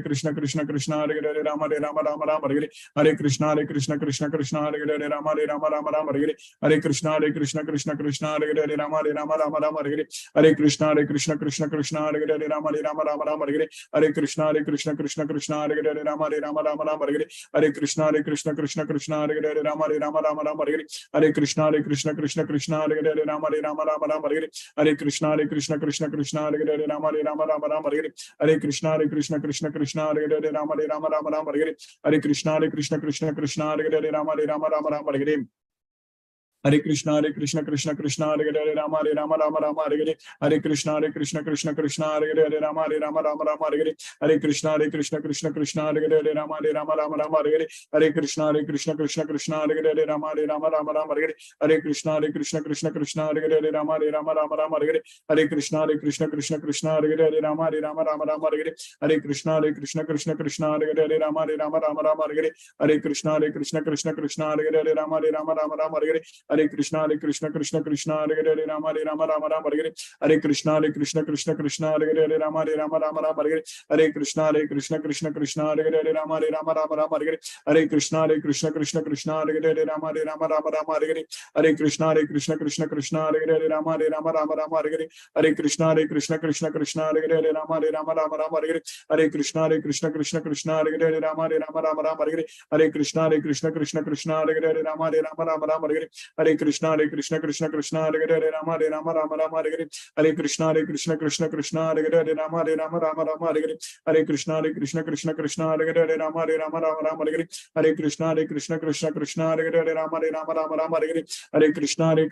Krishna Hare Hare Rama Hare Rama Rama Rama Hare Hare Hare Krishna Krishna Hare Hare Rama Hare Rama Rama Rama Hare Hare Hare Krishna Krishna Hare Hare Rama Hare Rama Rama Rama Hare Hare Hare Krishna Krishna Hare Hare Rama Hare Rama Rama Rama Hare Hare Hare Krishna Krishna Hare Hare Rama Hare Rama Rama Rama Hare Hare Hare Krishna Krishna Hare Hare Rama Hare Rama Rama Rama Hare Hare Hare Krishna Krishna Hare Hare Rama Hare Rama Rama Rama Hare Hare Hare Krishna Krishna Hare Hare Rama Hare Rama Rama Rama Hare Hare Hare Krishna Hare Hare Rama Hare Rama Rama Rama Hare Hare Hare Krishna Hare Hare Rama Hare Rama Rama Rama Hare Hare Hare Krishna Hare Hare Rama Hare Rama Rama Rama Hare Hare Hare Krishna Hare Hare Rama Hare Rama Rama Rama Hare Hare Hare Krishna Hare Hare Rama Hare Rama Rama Rama Hare Hare Hare Krishna Hare Hare Rama Hare Rama Rama Rama Hare Hare Hare Krishna Hare Hare Rama Hare Rama Rama Rama Hare Hare Hare Krishna Hare Hare Rama Hare Rama Rama Rama Hare Hare Hare Krishna Hare Hare Rama Hare Rama Rama Rama Hare Hare Hare Krishna Hare Hare Rama Hare Rama Rama Rama Hare Hare Hare Krishna Hare Hare Rama Hare Rama Rama Rama Hare Hare Hare Krishna Hare Hare Rama Hare Rama Rama Rama Hare Hare Hare Krishna Hare Hare Rama Hare Rama Rama Rama Hare Hare Hare Krishna Hare Hare Rama Hare Rama Rama Rama Hare Hare Hare Krishna Hare Hare Rama Hare Rama Rama Rama Hare Hare Hare Krishna Hare Hare Rama Hare Rama Rama Rama Hare Hare Hare Krishna Hare Hare Rama Hare Rama Rama Rama Hare Hare Hare Krishna Hare Hare Rama Hare Rama Rama Rama Hare Hare Hare Krishna Hare Hare Rama Hare Rama Rama Rama Hare Hare Hare Krishna Hare Hare Rama Hare Rama Rama Rama Hare Hare Hare Krishna Hare Hare Rama Hare Rama Rama Rama Hare Hare Hare Krishna Hare Hare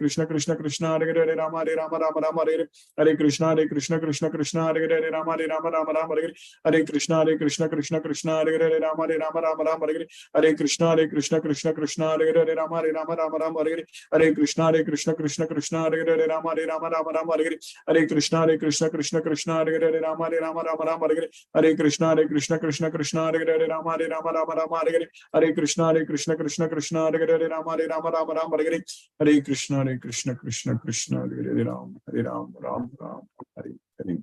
Rama Hare Rama Rama Rama Hare Hare Hare Krishna Hare Hare Rama Hare Rama Rama Rama Hare Hare Hare Krishna Hare Hare Rama Hare Rama Rama Rama Hare Hare Hare Krishna Hare Hare Rama Hare Rama Rama Rama Hare Hare Hare Krishna Hare Hare Rama Hare Rama Rama Rama Hare Hare Hare Krishna Hare Hare Rama Hare Rama Rama Rama Hare Hare Hare Krishna Hare Hare Rama Hare Rama Rama Rama Hare Hare Hare Krishna Hare Hare Rama Hare Rama Ram Ram Hare Hare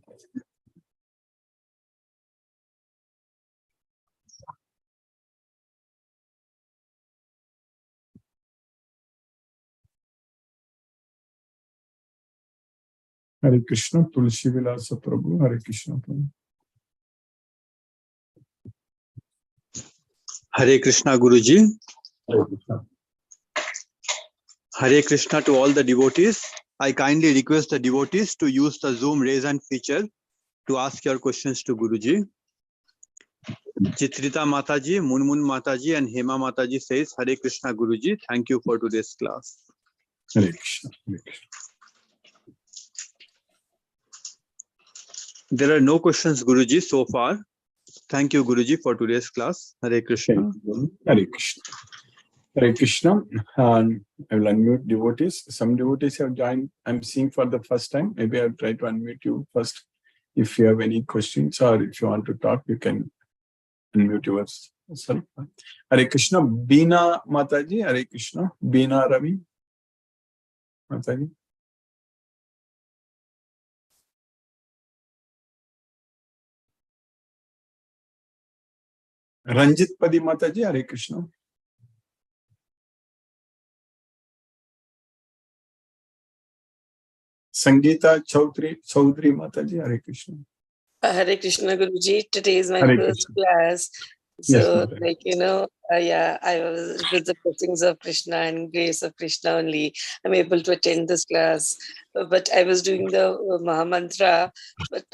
Hare Krishna Tulsi Vilasa Prabhu Hare Krishna Prabhu Hare Krishna Guruji. Hare Krishna. Hare Krishna to all the devotees. I kindly request the devotees to use the Zoom raise hand feature to ask your questions to Guruji. Chitrita Mataji, Munmun Mataji and Hema Mataji says, Hare Krishna Guruji. Thank you for today's class. Hare Krishna. Hare Krishna. There are no questions, Guruji, so far. Thank you, Guruji, for today's class. Hare Krishna. Hare Krishna. Hare Krishna. I will unmute devotees. Some devotees have joined. I'm seeing for the first time. Maybe I'll try to unmute you first. If you have any questions or if you want to talk, you can unmute yourself. Hare Krishna. Beena Mataji. Hare Krishna. Beena Ravi Mataji. Ranjit Padi Mataji, Hare Krishna. Sangeeta Chaudhary Mataji, Hare Krishna. Hare Krishna Guruji. Today is my Hare first Krishna. class. Yes, So, Mataji. like, I was with the blessings of Krishna and grace of Krishna only. I'm able to attend this class. But I was doing the Mahamantra, but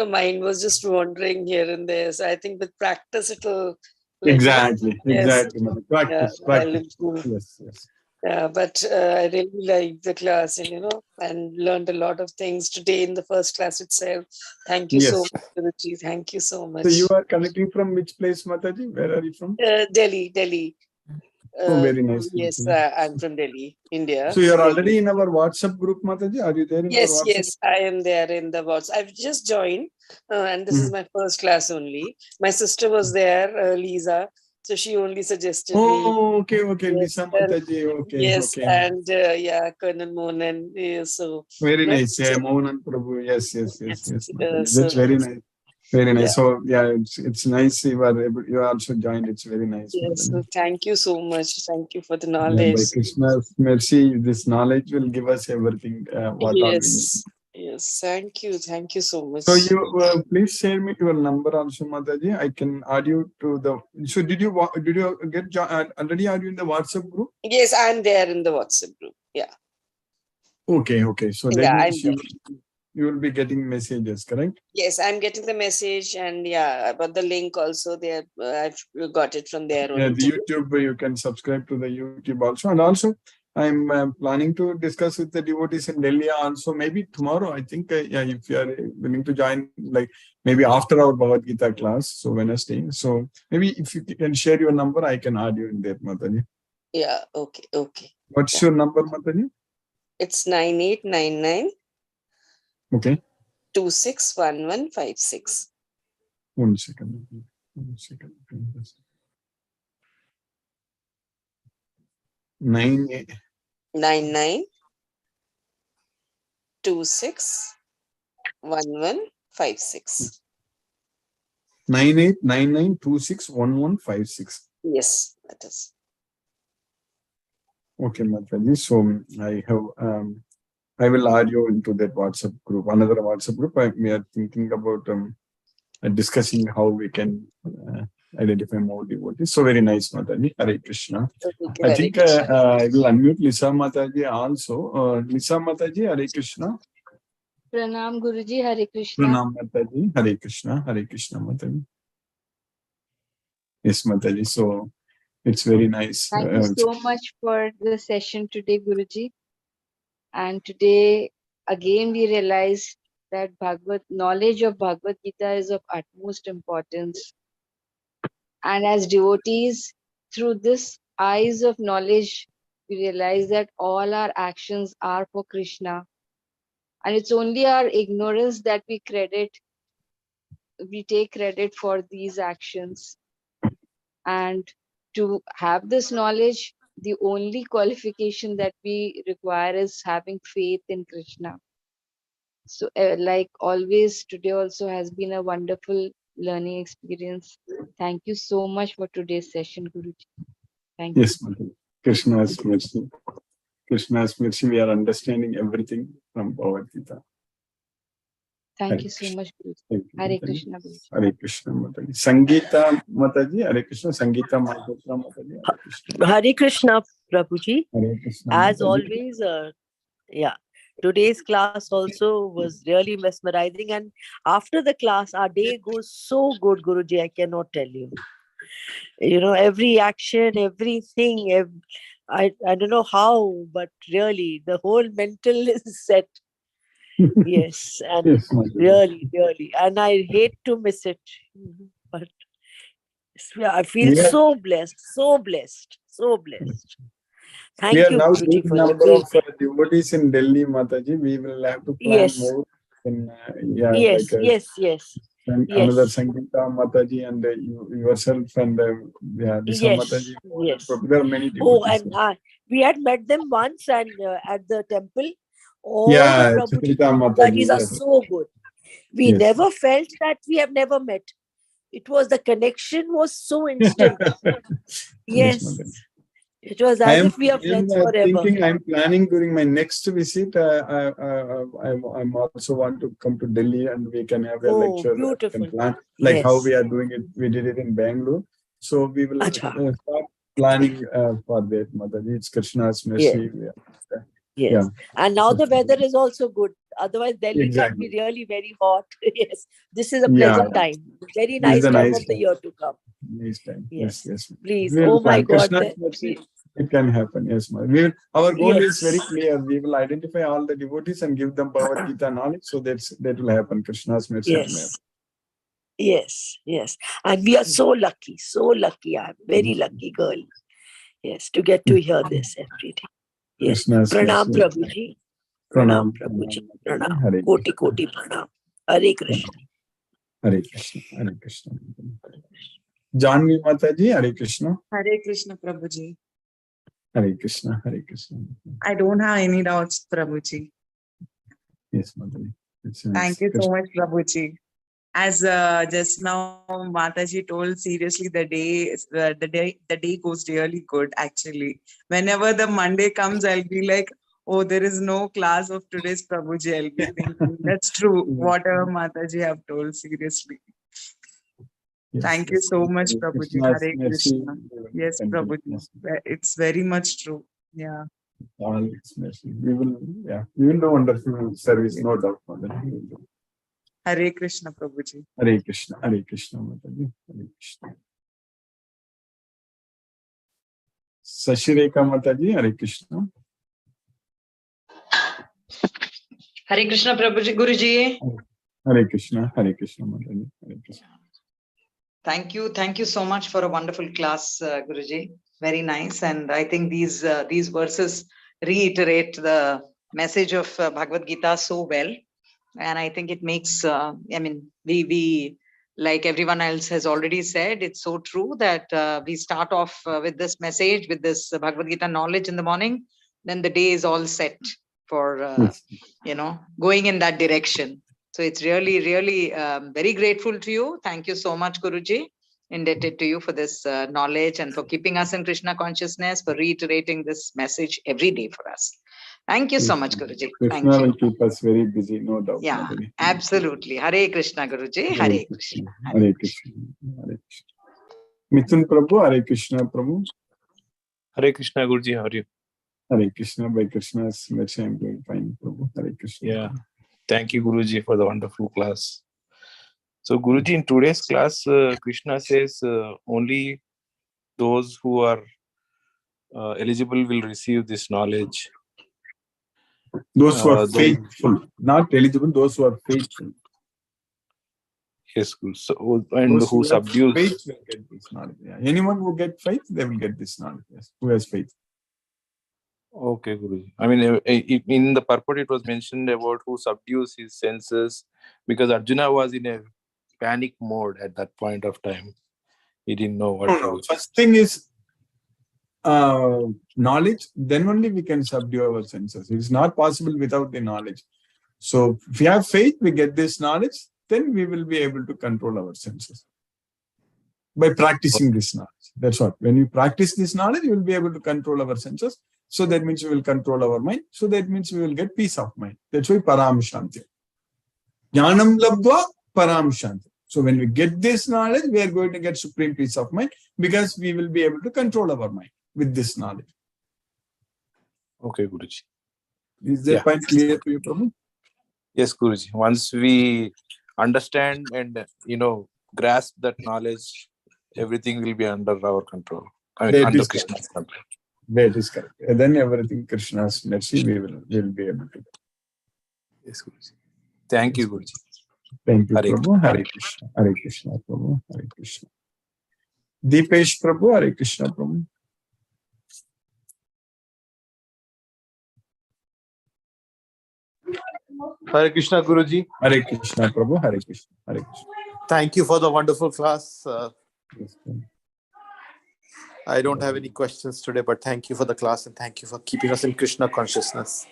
mind was just wandering here and there. So I think with practice, it'll Exactly, yes, Mataji. Practice. I'll improve. Yes. Yeah, but I really liked the class and learned a lot of things today in the first class itself. Thank you so Yes. much, Guruji. Thank you so much. So you are connecting from which place, Mataji? Where are you from? Delhi. Oh, very nice. Yes, Mataji. I'm from Delhi, India. So you are Delhi. already in our WhatsApp group, Mataji? Are you there in our WhatsApp? Yes, I am there in the WhatsApp. I've just joined, and this is my first class only. My sister was there, Lisa, so she only suggested me. Oh, okay. Yes, Lisa Mataji. Okay. Yes, and Colonel Mohan. So Very my nice. sister- Mohan Prabhu. Yes. Mataji. so That's very nice. Very nice. Yeah. So it's nice you are also joined. It's very nice. Yes, Mataji. so thank you so much. Thank you for the Yeah, knowledge. by Krishna's mercy, this knowledge will give us everything. What all we need. Yes. Thank you so much. So you please share me your number also, Mataji. I can add you to the. So did you get already? Are you in the WhatsApp group? Yes, I'm there in the WhatsApp group. Yeah. Okay. So then I'm you will be getting messages, correct? Yes, I'm getting the message, and about the link also there. I've got it from there. Yeah, the YouTube, you can subscribe to the YouTube also. And also, I'm planning to discuss with the devotees in Delhi also, maybe tomorrow, I think, if you are willing to join, like maybe after our Bhagavad Gita class, so Wednesday. So maybe if you can share your number, I can add you in there, Mataji. Yeah, okay. What's your number, Mataji? It's 9899. Okay. 261156. 1 second. 99 261156. 9899261156. Yes, that is. Okay, Mataji. So I will add you into that WhatsApp group, another WhatsApp group. We are thinking about discussing how we can identify more devotees. So very nice, Mataji. Hare Krishna. Okay, I think I will unmute Lisa Mataji also. Lisa Mataji, Hare Krishna. Pranam Guruji, Hare Krishna. Pranam Mataji, Hare Krishna. Hare Krishna, Mataji. Yes, Mataji. So it's very nice. Thank you so much for the session today, Guruji. And today, again, we realized that knowledge of Bhagavad Gita is of utmost importance. And as devotees, through this eyes of knowledge, we realize that all our actions are for Krishna. And it's only our ignorance that we take credit for these actions. And to have this knowledge, the only qualification that we require is having faith in Krishna. So like always, today also has been a wonderful learning experience. Thank you so much for today's session, Guruji. Thank you. Yes, Mataji. Krishna's mercy. Krishna's mercy, we are understanding everything from Bhagavad Gita. Thank you so much, Guruji. Hare Krishna, Guruji. Hare Krishna, Mataji. Sangeeta Mataji, Hare Krishna. Sangeeta Malhotra Mataji, Hare Krishna. Hare Krishna, Prabhuji. Hare Krishna, As Mataji. always, today's class also was really mesmerizing. And after the class, our day goes so good, Guruji, I cannot tell you. Every action, everything, I don't know how, but really, the whole mental is set. Yes, and Yes, really, and I hate to miss it, but I feel so blessed. Thank we are you, now Guruji, huge for number the of devotees in Delhi, Mataji. We will have to plan more. And, yes. And another Sangeeta Mataji and yourself and Lisa Mataji. Yes. There are many devotees. Oh, and we had met them once and at the temple. All the Prabhuji Mataji's are so good. We never felt that we have never met. It was the connection was so instant. Yes, Yes. Mother. It was I as am if we are friends forever. thinking, I'm planning during my next visit. I'm also want to come to Delhi and we can have a Oh, lecture. We beautiful. can plan like how Yes. we are doing it. We did it in Bangalore. So we will Acha. start planning for that, Mataji. It's Krishna's mercy. Yes. Yeah. And now So- the weather is also good. Otherwise, Delhi Exactly. can be really very hot. Yes. This is a Yeah. pleasant time. Very This is nice a time nice of the time. year to come. Nice time. Yes. Yes. Please. We will Oh my plan. God. Krishna's mercy. It can happen. Yes, ma'am. Our goal is very Yes. clear. We will identify all the devotees and give them Bhagavad Gita knowledge. So that will happen. Krishna's mercy will happen. Yes. And we are so lucky. I'm very lucky girl. Yes, to get to hear this every day. Yes. Krishna's Pranam mercy. Prabhuji. Pranam. Prabhuji. Hare Pranam. Krishna. Koti pranam. Hare Krishna. Hare Krishna. Hare Krishna. Janvi Mataji. Hare Krishna. Hare Krishna, Prabhuji. Hare Krishna. Hare Krishna. I don't have any doubts, Prabhuji. Yes, Mataji. Thank you so much, Prabhuji. As just now Mataji told, seriously, the day goes really good. Actually, whenever the Monday comes, I'll be like, oh, there is no class of today's Prabhuji. I'll be thinking that's true. Whatever Mataji have told, seriously. Thank you so much, Prabhuji. Hare Krishna. Yes, Prabhuji. It's very much true. Yeah. All its mercy. We will do wonderful service, no doubt. Mataji. Hare Krishna, Prabhuji. Hare Krishna. Hare Krishna. Mataji. Hare Krishna. Sashireka Mataji. Hare Krishna. Hare Krishna, Prabhuji, Guruji. Hare Krishna. Hare Krishna. Mataji. Hare Krishna. Thank you so much for a wonderful class, Guruji. Very nice, and I think these verses reiterate the message of Bhagavad Gita so well, and I think it makes. We like everyone else has already said, it's so true that we start off with this message, with this Bhagavad Gita knowledge in the morning, then the day is all set for going in that direction. So it's really very grateful to you. Thank you so much, Guruji. Indebted to you for this knowledge and for keeping us in Krishna consciousness, for reiterating this message every day for us. Thank you so much, Guruji. Thank Krishna you. will keep us very busy, no doubt. Yeah, Mataji. absolutely. Hare Krishna, Guruji. Hare Krishna. Hare Krishna. Hare Krishna. Mithun Prabhu. Hare Krishna Prabhu. Hare Krishna, Guruji. How are you? Hare Krishna. By Krishna's mercy, I'm doing fine, Prabhu. Hare Krishna. Yeah. Thank you, Guruji, for the wonderful class. So, Guruji, in today's class, Krishna says only those who are eligible will receive this knowledge. Those who are those- faithful, not eligible, those who are faithful. Yes, Guru. So, and Those who have subdues. faith will get this knowledge. Yeah. Anyone who get faith, they will get this knowledge. Yes. Who has faith? Okay, Guruji. I mean, in the purport, it was mentioned about who subdues his senses, because Arjuna was in a panic mode at that point of time. He didn't know what to do. First thing is knowledge. Then only we can subdue our senses. It is not possible without the knowledge. So if we have faith, we get this knowledge, then we will be able to control our senses by practicing this knowledge. That's what. When you practice this knowledge, you will be able to control our senses. So that means we will control our mind. So that means we will get peace of mind. That's why param shanti. Jnanam labdva param shanti. So when we get this knowledge, we are going to get supreme peace of mind because we will be able to control our mind with this knowledge. Okay, Guruji. Is that point clear to you, Prabhu? Yes, Guruji. Once we understand and grasp that knowledge, everything will be under our control. I mean, That under is Krishna's control. That is correct. And then everything Krishna's mercy, we will be able to. Yes, Guruji. Thank you, Guruji. Thank you, Hare Prabhu. Hare Krishna. Hare Krishna, Prabhu. Hare Krishna. Deepesh Prabhu. Hare Krishna, Prabhu. Hare Krishna, Guruji. Hare Krishna, Prabhu. Hare Krishna. Hare Krishna. Thank you for the wonderful class. Yes, Prabhu. I don't have any questions today, but thank you for the class and thank you for keeping us in Krishna consciousness.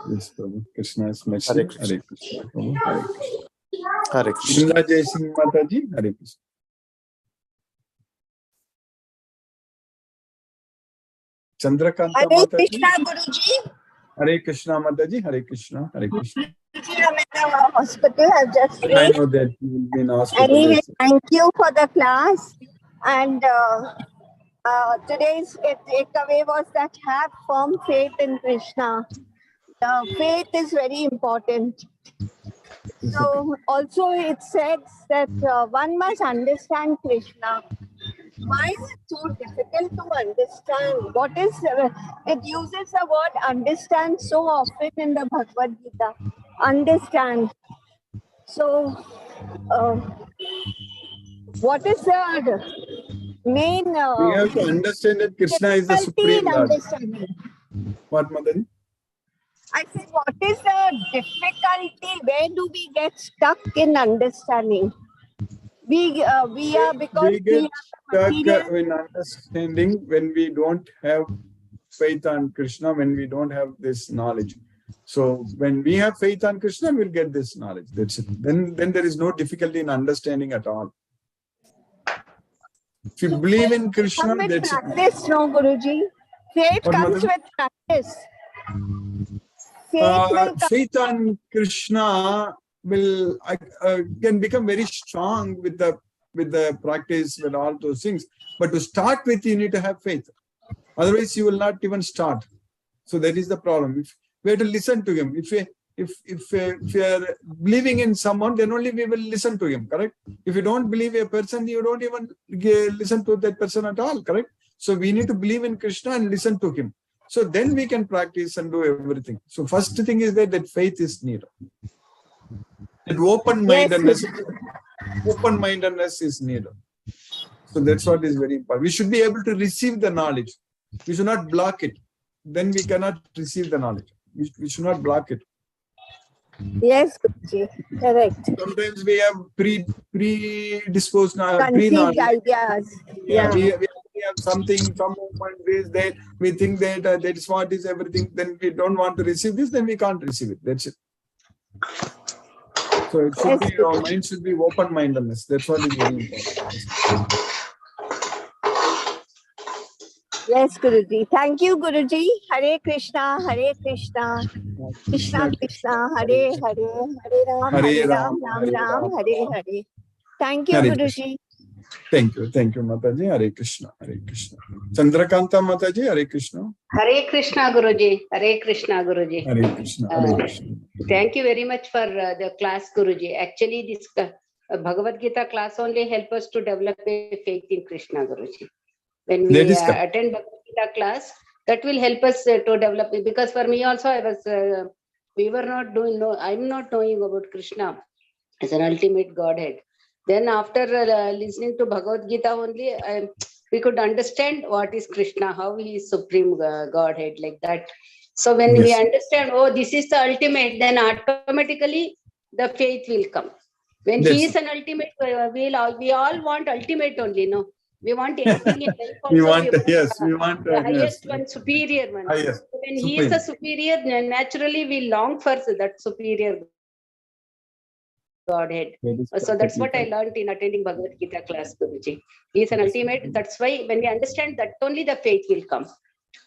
Yes, Prabhu. Krishna's mercy. Hare Krishna. Hare Krishna, Prabhu. Hare Krishna. Hare Krishna. Vrinda Jai Singh Mataji. Hare Krishna. Chandrakanta Hare Mataji. Krishna, Guruji. Hare Krishna Mataji. Hare Krishna. Hare Krishna. Guruji, I'm in the hospital. I've just I reached. know that you will be in hospital. Anyway, Yes. thank you for the class. And today's takeaway was that have firm faith in Krishna. The faith is very important. So also it says that one must understand Krishna. Why is it so difficult to understand? What is it uses the word understand so often in the Bhagavad Gita. Understand. So what is the main We have to understand that Krishna is the difficulty Supreme in Lord. understanding? What, Mataji? I said, what is the difficulty? Where do we get stuck in understanding? We are because We get stuck material. in understanding when we don't have faith on Krishna, when we don't have this knowledge. So when we have faith on Krishna, we'll get this knowledge. That's it. Then there is no difficulty in understanding at all. If you believe in Krishna, Come with that's it. practice, no, Guruji. Faith What, comes Mataji? with practice. Faith will come. Faith on Krishna will can become very strong with the practice, with all those things. But to start with, you need to have faith. Otherwise, you will not even start. So that is the problem. If we have to listen to him. If we are believing in someone, then only we will listen to him. Correct? If you don't believe a person, you don't even listen to that person at all. Correct? So we need to believe in Krishna and listen to him. So then we can practice and do everything. So first thing is that faith is needed. That open-mindedness is needed. So that's what is very important. We should be able to receive the knowledge. We should not block it. Then we cannot receive the knowledge. We should not block it. Yes, Guruji. Correct. Sometimes we have predisposed Conceived pre-knowledge. ideas. Yeah, Yeah. we have something, some movement is there. We think that that is what is everything. Then we don't want to receive this, then we can't receive it. That's it. So it should be, our mind should be open-mindedness. That's what is very important. Yes, Guruji. Thank you, Guruji. Hare Krishna, Hare Krishna, Krishna Krishna, Hare Hare, Hare Ram, Hare Ram, Ram Ram, Hare Hare. Thank you, Hare Guruji. Thank you, Mataji. Hare Krishna, Hare Krishna. Chandrakanta Mataji, Hare Krishna. Hare Krishna, Guruji. Hare Krishna, Guruji. Hare Krishna, Hare Krishna. Thank you very much for the class, Guruji. Actually, this Bhagavad Gita class only help us to develop a faith in Krishna, Guruji. When we attend Bhagavad Gita class, that will help us to develop it. Because for me also, I'm not knowing about Krishna as an ultimate Godhead. Then after listening to Bhagavad Gita only, we could understand what is Krishna, how he is supreme Godhead, like that. So when we understand, oh, this is the ultimate, then automatically the faith will come. When he is an ultimate, we all want ultimate only, no? We want anything in life also. We want the highest one, superior one. Highest, so when he is the superior, naturally we long for that superior Godhead. So that's what I learned in attending Bhagavad Gita class, Guruji. He is an ultimate. That's why when we understand that, only the faith will come.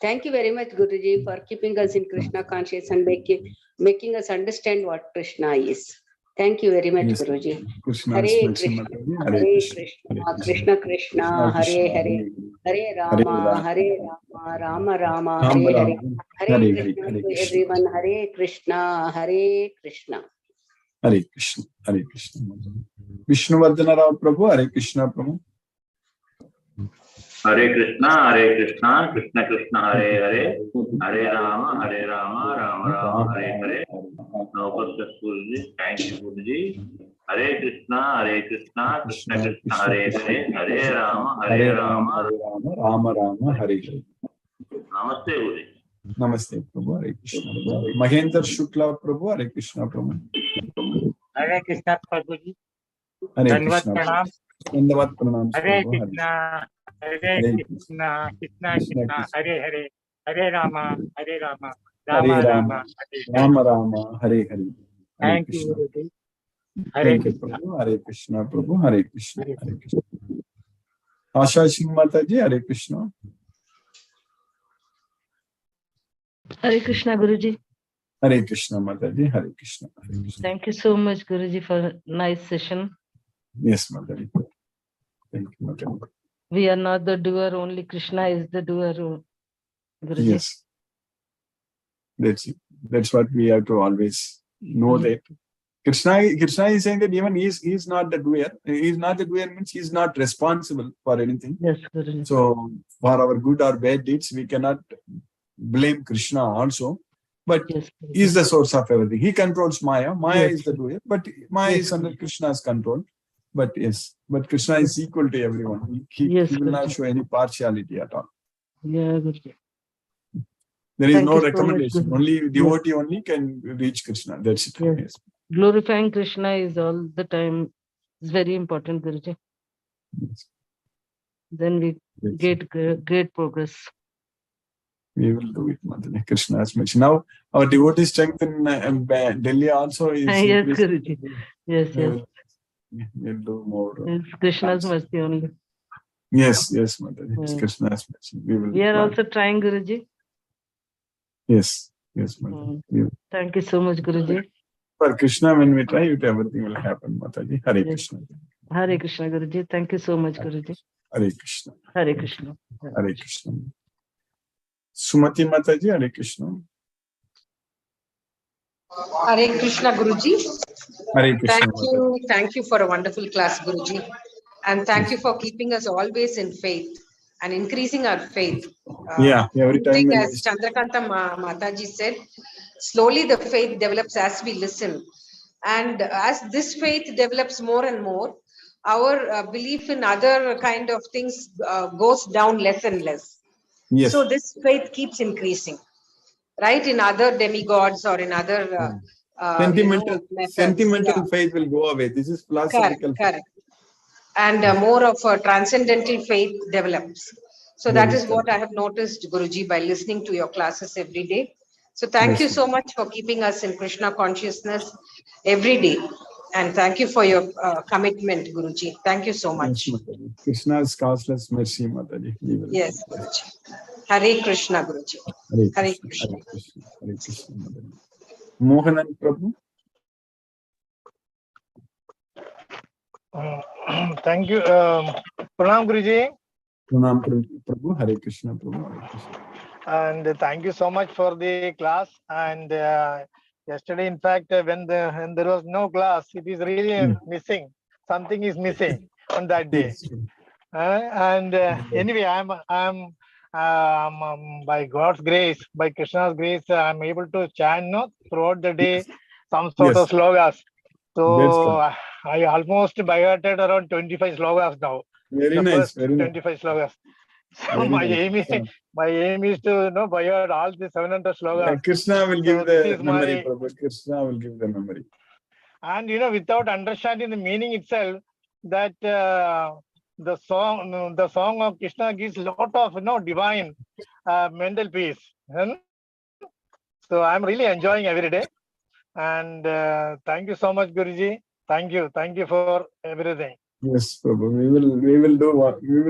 Thank you very much, Guruji, for keeping us in Krishna conscious and making us understand what Krishna is. Thank you very much, Guruji. Hare Krishna, Hare Krishna, Krishna Krishna, Hare Hare, Hare Rama, Rama Rama, Hare Hare. Hare Krishna to everyone. Hare Krishna, Hare Krishna. Hare Krishna, Hare Krishna. Vishnuvardhana Rao Prabhu, Hare Krishna Prabhu. Hare Krishna, Krishna Krishna, Hare Hare, Hare Rama, Rama Rama, Hare Hare. Now, Guruji, thank you, Guruji. Hare Krishna, Krishna Krishna, Hare Hare, Hare Rama, Rama Rama, Hare Hare. Namaste, Guruji. Namaste, Prabhu, Hare Krishna. Mahendra Shukla Prabhu, Hare Krishna Prabhu. Hare Krishna, Prabhuji. Hare Krishna. Dandavat pranam. Hare Krishna, Krishna Krishna, Hare Hare, Hare Rama, Rama Rama, Hare Hare. Thank you, Guruji. Thank you, Prabhu. Hare Krishna, Prabhu. Hare Krishna. Hare Krishna. Asha Singh Mataji, Hare Krishna. Hare Krishna, Guruji. Hare Krishna, Mataji. Hare Krishna. Hare Krishna. Thank you so much, Guruji, for a nice session. Yes, Mataji. Thank you, Mataji. We are not the doer, only Krishna is the doer, Guruji. Yes. That's it. That's what we have to always know, that Krishna is saying that even he is not the doer. He is not the doer means he is not responsible for anything. Yes, Guruji. So for our good or bad deeds, we cannot blame Krishna also. But Yes, he is the source of everything. He controls Maya. Maya Yes. is the doer, but Maya Yes, is under Krishna's control. But yes, but Krishna is equal to everyone. He Yes, will not Guruji. show any partiality at all. Yeah, Guruji. There is Thank no you so much, recommendation. Guruji. Only Yes. devotee only can reach Krishna. That's it. Yes. Yes. Glorifying Krishna is all the time. It's very important, Guruji. Yes. Then we Yes. get great progress. We will do it, Madhuri. Krishna has mentioned. Now, our devotee strength in Delhi also is Yes, increasing. Guruji. Yes, yes. We'll do more. It's Krishna's plans. mercy only. Yes, yes, Madhuri. It's Mm. Krishna has mentioned. We will We are plan. also trying, Guruji. Yes, yes, Madhuri. Mm. Thank you so much, Guruji. For Krishna, when we try it, everything will happen, Mataji. Hare Yes. Krishna. Hare Krishna, Guruji. Thank you so much, Guruji. Hare Krishna. Hare Krishna. Hare Krishna. Sumati Mataji, Hare Krishna. Hare Krishna, Guruji. Hare Krishna, Mataji. Thank you for a wonderful class, Guruji. And thank you for keeping us always in faith and increasing our faith. Yeah, every time when As Chandrakanta Mataji said, slowly the faith develops as we listen. And as this faith develops more and more, our belief in other kind of things goes down less and less. Yes. So this faith keeps increasing, right? In other demigods or in other sentimental faith will go away. This is philosophical faith. Correct. And more of a transcendental faith develops. So that is what I have noticed, Guruji, by listening to your classes every day. So thank you so much for keeping us in Krishna consciousness every day. And thank you for your commitment, Guruji. Thank you so much. Yes, Mataji. Krishna's causeless mercy, Mataji. Yes, Guruji. Hare Krishna, Guruji. Hare Krishna. Hare Krishna. Hare Krishna, Mataji. Mohanan Prabhu. Thank you. Pranam Guruji. Pranam Prabhu. Hare Krishna Prabhu. Hare Krishna. And thank you so much for the class. And yesterday, in fact, when there was no class, it is really missing. Something is missing on that day. Anyway, I'm by God's grace, by Krishna's grace, I'm able to chant throughout the day some sort of slogas. So I almost by hearted around 25 slogas now. Very nice. Very 25 slogas. So nice. my aim is to by heart all the 700 slogas. Krishna will give the memory, Prabhu. Krishna will give the memory. And without understanding the meaning itself, that the song of Krishna gives a lot of divine mental peace. So I'm really enjoying every day. And thank you so much, Guruji. Thank you for everything. Yes, Prabhu. We will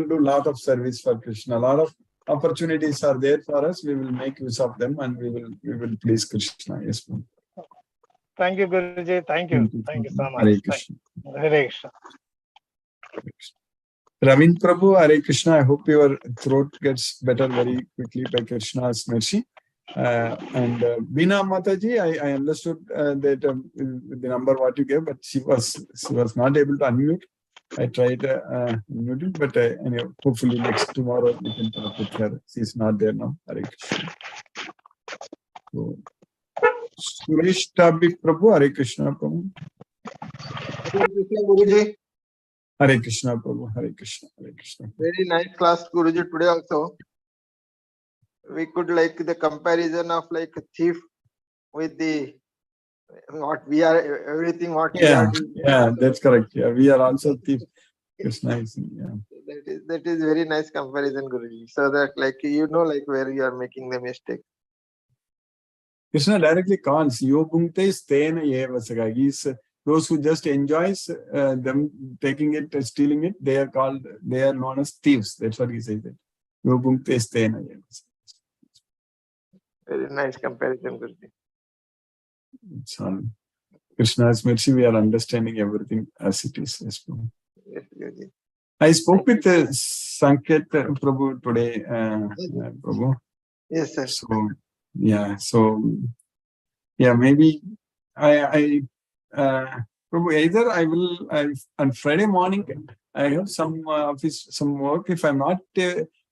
do lot of service for Krishna. A lot of opportunities are there for us. We will make use of them, and we will please Krishna. Yes, Prabhu. Thank you, Guruji. Thank you so much. Hare Krishna. Hare Krishna. Ravin Prabhu, Hare Krishna. I hope your throat gets better very quickly by Krishna's mercy. And Veena Mataji, I understood that the number what you gave, but she was not able to unmute. I tried unmuting, but anyway, hopefully tomorrow we can talk with her. She's not there now. Hare Krishna. So, Suresh Tabi Prabhu, Hare Krishna Prabhu. Hare Krishna Guruji. Hare Krishna Prabhu, Hare Krishna, Hare Krishna. Very nice class, Guruji, today also. We could the comparison of a thief with the what we are, everything what we are doing. Yeah, that's correct. Yeah, we are also thief. Krishna is, That is very nice comparison, Guruji. So that where you are making the mistake. Krishna directly calls Yobungte Stena Yevasaka. Those who just enjoys them taking it, stealing it, they are known as thieves. That's what he says. Yobungte Stena Yevasaka. Very nice comparison, Guruji. It's all Krishna's mercy. We are understanding everything as it is. Yes, Prabhu. Yes, Guruji. I spoke with Sanket Prabhu today, Prabhu. Yes, sir. So maybe Prabhu, either I will on Friday morning I have some some work. If I'm not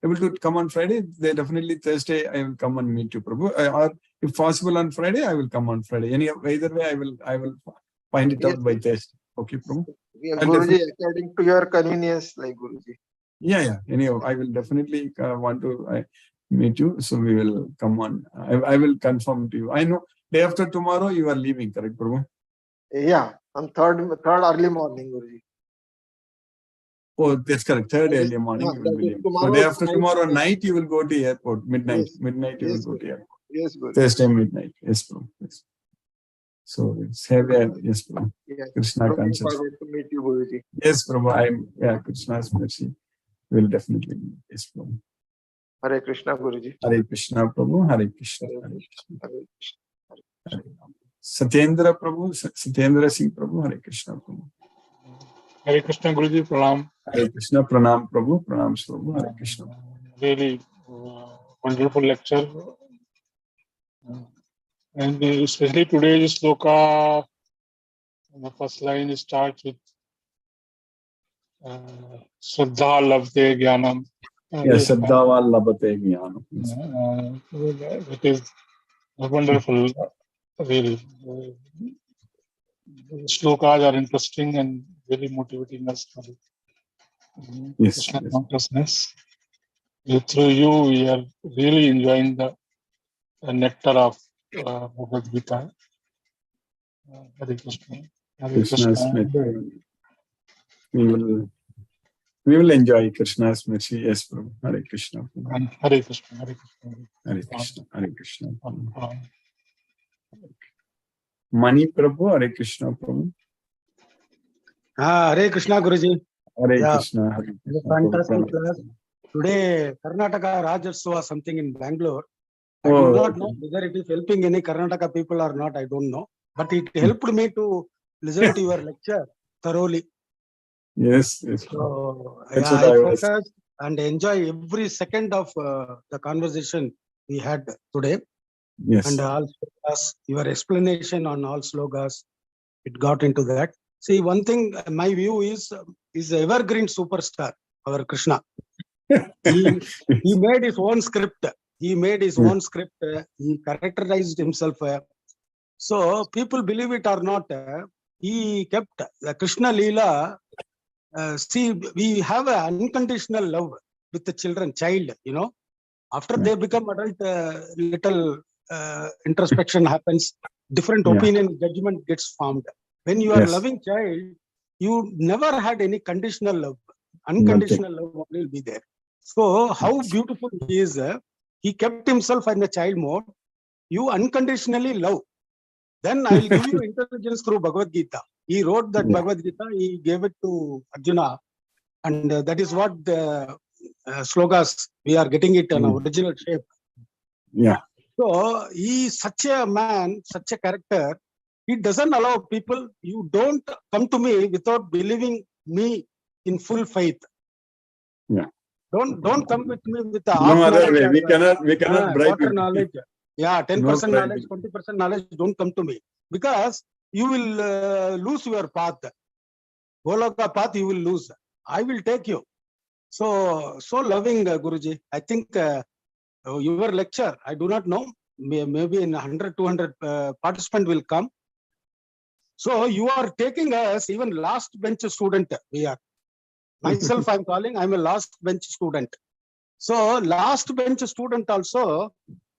able to come on Friday, then definitely Thursday I will come and meet you, Prabhu. Or if possible on Friday, I will come on Friday. Either way, I will find it out by Thursday. Okay, Prabhu. Yeah, Guruji, according to your convenience, like Guruji. Yeah. Anyhow, I will definitely want to meet you. So we will come on. I will confirm to you. I know day after tomorrow you are leaving, correct, Prabhu? Yeah, on third early morning, Guruji. Oh, that's correct. Third early morning you will be leaving. So day after tomorrow night you will go to airport. Midnight. Yes. Midnight you Yes, will go to airport. Yes, Guruji. Thursday midnight. Yes, Prabhu. Yes. So it's heavy. Yes, Prabhu. Yes. Krishna Looking conscious. forward to meet you, Guruji. Yes, Prabhu. Krishna's mercy will definitely meet. Yes, Prabhu. Hare Krishna, Guruji. Hare Krishna, Prabhu. Hare Krishna. Hare Hare Krishna. Krishna. Hare Krishna. Hare Ram. Satyendra Prabhu, Satyendra Singh Prabhu, Hare Krishna Prabhu. Hare Krishna, Guruji, Pralam. Hare Krishna, Pranam Prabhu, Pranam Prabhu, Hare Krishna. Really wonderful lecture. And especially today's sloka, the first line starts with Shraddha Lavte Jnanam. Yes, Shraddhaval Labhate Jnanam. It is wonderful, really. Slokas are interesting and very motivating us for Krishna consciousness. Through you, we are really enjoying the nectar of Bhagavad Gita. Hare Krishna. Hare Krishna. We will enjoy Krishna's mercy. Yes, Prabhu. Hare Krishna. And Hare Krishna. Hare Krishna. Hare Krishna. Hare Krishna. Mani Prabhu, Hare Krishna Prabhu. Hare Krishna, Guruji. Hare Krishna. Hare Krishna. Fantastic class. Today, Karnataka Rajyotsava was something in Bangalore. I do not know whether it is helping any Karnataka people or not. I don't know. But it helped me to listen to your lecture thoroughly. Yes. So I focused and enjoy every second of the conversation we had today. Yes. And also your explanation on all slogas, it got into that. See, one thing, my view is evergreen superstar, our Krishna. He made his own script. He made his own script. He characterized himself. So people believe it or not, he kept the Krishna Leela. See, we have an unconditional love with the child, you know. After they become adult, little introspection happens, different opinion, judgment gets formed. When you are loving child, you never had any conditional love. Unconditional love only will be there. So how beautiful he is. He kept himself in the child mode. You unconditionally love. Then I will give you intelligence through Bhagavad Gita. He wrote that Bhagavad Gita, he gave it to Arjuna. And that is what the slogas, we are getting it in original shape. Yeah. So he is such a man, such a character. He doesn't allow people, you don't come to me without believing me in full faith. Yeah. Don't come with me with the no other way. We cannot bribe you. Knowledge. Yeah, 10% knowledge, 20% knowledge, don't come to me. Because you will lose your path. Goloka path you will lose. I will take you. So loving, Guruji. I think your lecture, I do not know, maybe in 100, 200 participants will come. So you are taking us, even last bench student we are. Myself, I'm calling, I'm a last bench student. So last bench student also,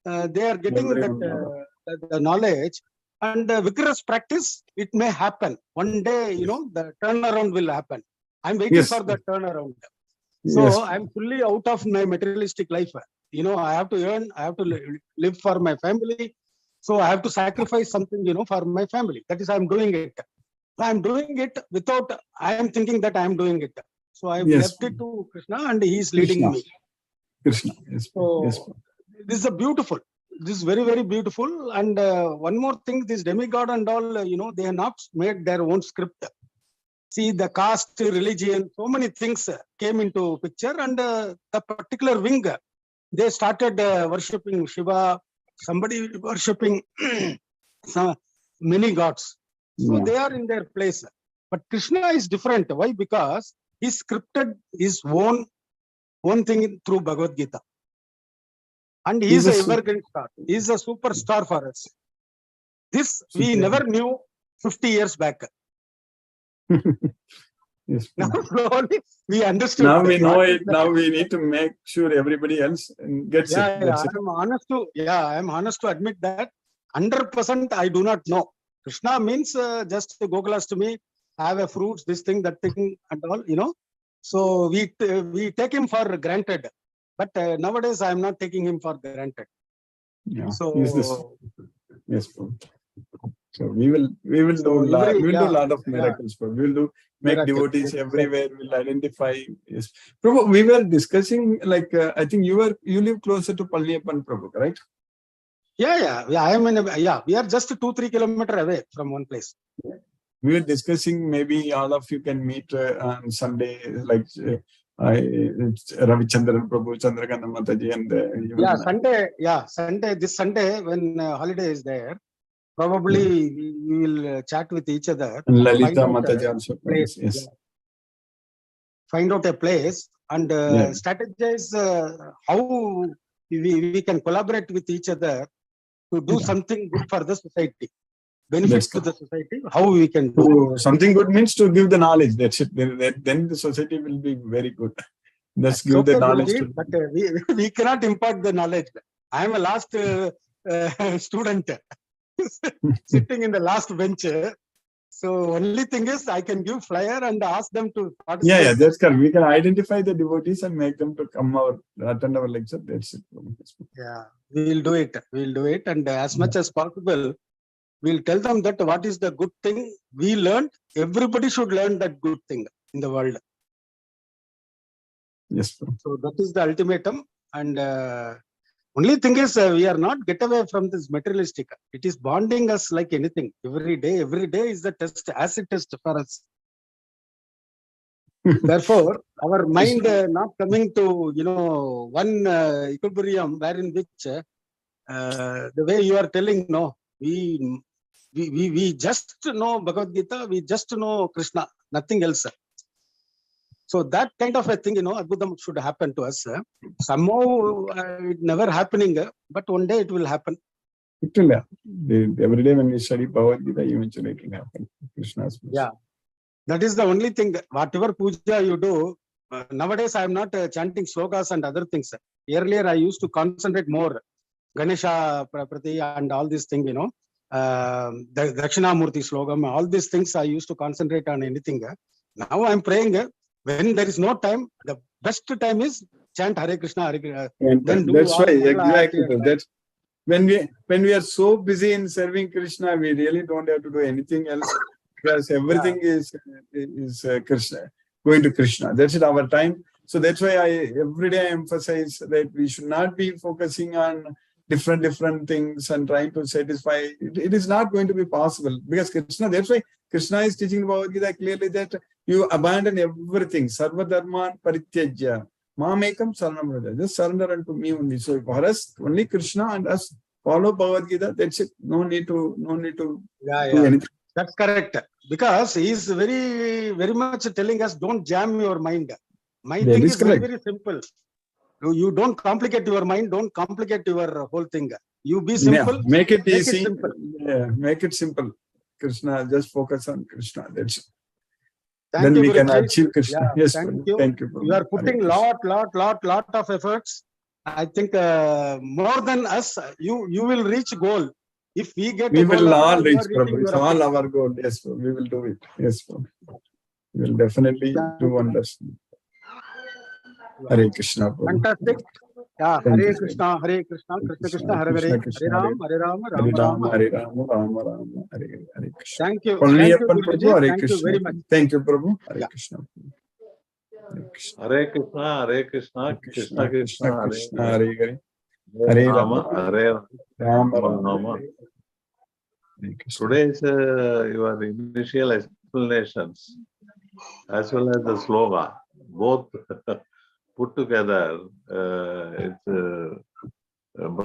they are getting the knowledge and vigorous practice, it may happen. One day, you know, the turnaround will happen. I'm waiting for the turnaround. So I'm fully out of my materialistic life. You know, I have to earn, I have to live for my family. So I have to sacrifice something, you know, for my family. That is, I'm doing it. I'm doing it without, I am thinking that I am doing it. So I've left it to Krishna and he is leading me. Krishna. So this is a beautiful. this is very, very beautiful. And one more thing, this demigod and all, they have not made their own script. See, the caste, religion, so many things came into picture, and the particular wing, they started worshipping Shiva, somebody worshipping many gods. So they are in their place. But Krishna is different. Why? Because he scripted his own thing through Bhagavad Gita. And he is an evergreen star. He is a superstar for us. This we never knew 50 years back. Yes. Now slowly we understood. Now we know it. Now we need to make sure everybody else gets it. I'm honest to admit that 100% I do not know. Krishna means just Gokulashtami, have a fruits, this thing, that thing, and all, So we take him for granted. But nowadays I am not taking him for granted. Yeah. So yes, bro. So we will do a lot of miracles, bro. We will make devotees everywhere. We'll identify. Yes, Prabhu. We were discussing, like, I think you live closer to Palniappan, Prabhu, right? Yeah. I am we are just 2-3 kilometers away from one place. Yeah. We were discussing, maybe all of you can meet on Sunday, like Ravichandran Prabhu, Chandrakanta Mataji, and Sunday. This Sunday, when holiday is there, probably we will chat with each other. And Lalita Mataji also. Yes. Find out a place and strategize how we can collaborate with each other to do something good for the society. Benefits to the society, how we can do something good means to give the knowledge. That's it. Then the society will be very good. Let's give the knowledge. But we cannot impart the knowledge. I am a last student sitting in the last bench. So only thing is I can give flyer and ask them to participate. Yeah, that's correct. We can identify the devotees and make them to come attend our lecture. That's it. Yeah, we'll do it. And as much as possible, we'll tell them that what is the good thing we learned. Everybody should learn that good thing in the world. Yes, sir. So that is the ultimatum. And only thing is we are not get away from this materialistic. It is bonding us like anything. Every day is the test, acid test for us. Therefore, our mind not coming to one equilibrium wherein which the way you are telling, no, we just know Bhagavad Gita, we just know Krishna, nothing else. So that kind of a thing, Adbhutam should happen to us. Somehow it never happening, but one day it will happen. It will happen. Every day when we study Bhagavad Gita, eventually it will happen. Krishna's place. Yeah, that is the only thing. Whatever puja you do, nowadays I am not chanting slokas and other things. Earlier I used to concentrate more. Ganesha Prati and all these things, the Dakshinamurti slogam, all these things I used to concentrate on anything. Now I am praying. When there is no time, the best time is chant Hare Krishna, Hare Krishna. That's why, exactly. That's when we are so busy in serving Krishna, we really don't have to do anything else, because everything is Krishna, going to Krishna. That's it, our time. So that's why every day I emphasize that we should not be focusing on different things and trying to satisfy. It is not going to be possible, because Krishna, that's why Krishna is teaching Bhagavad Gita clearly that you abandon everything. Sarva dharman parityajya. Mamekam saranam vraja. Just surrender unto me only. So for us, only Krishna and us follow Bhagavad Gita. That's it. No need to do anything. That's correct. Because he is very, very much telling us, don't jam your mind. My thing is very, very simple. You don't complicate your mind, don't complicate your whole thing. You be simple. Make it easy. Make it simple. Krishna, just focus on Krishna. That's it. Then we can achieve Krishna. Yeah, yes, thank you. Thank you. You are putting lot of efforts. I think more than us, you will reach goal. If we get we will all reach, Prabhu. It's all our goal. Yes, Prabhu. We will do it. Yes, Prabhu. We will definitely do wonders. Hare Krishna. Prabhu. Fantastic. Yeah, Hare Krishna, Krishna Krishna, Hare Hare, Hare Ram, Ram Ram, Hare Ram, Hare Krishna. Thank you. Thank you very much. Thank you, Prabhu. Hare Krishna. Hare Krishna, Hare Krishna, Krishna Krishna, Hare Hare. Hare Rama, Rama, Hare Rama Rama. Rama. Hare Krishna. Today's your initial explanations as well as the sloga, both put together, it's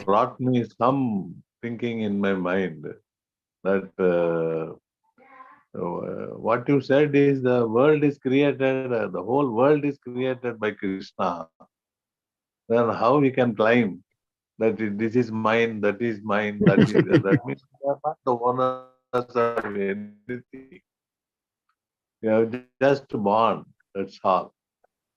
brought me some thinking in my mind that what you said is the world is created, the whole world is created by Krishna. Then how we can claim that this is mine, that is mine, that is that means we are not the owners of anything. We are just born. That's all.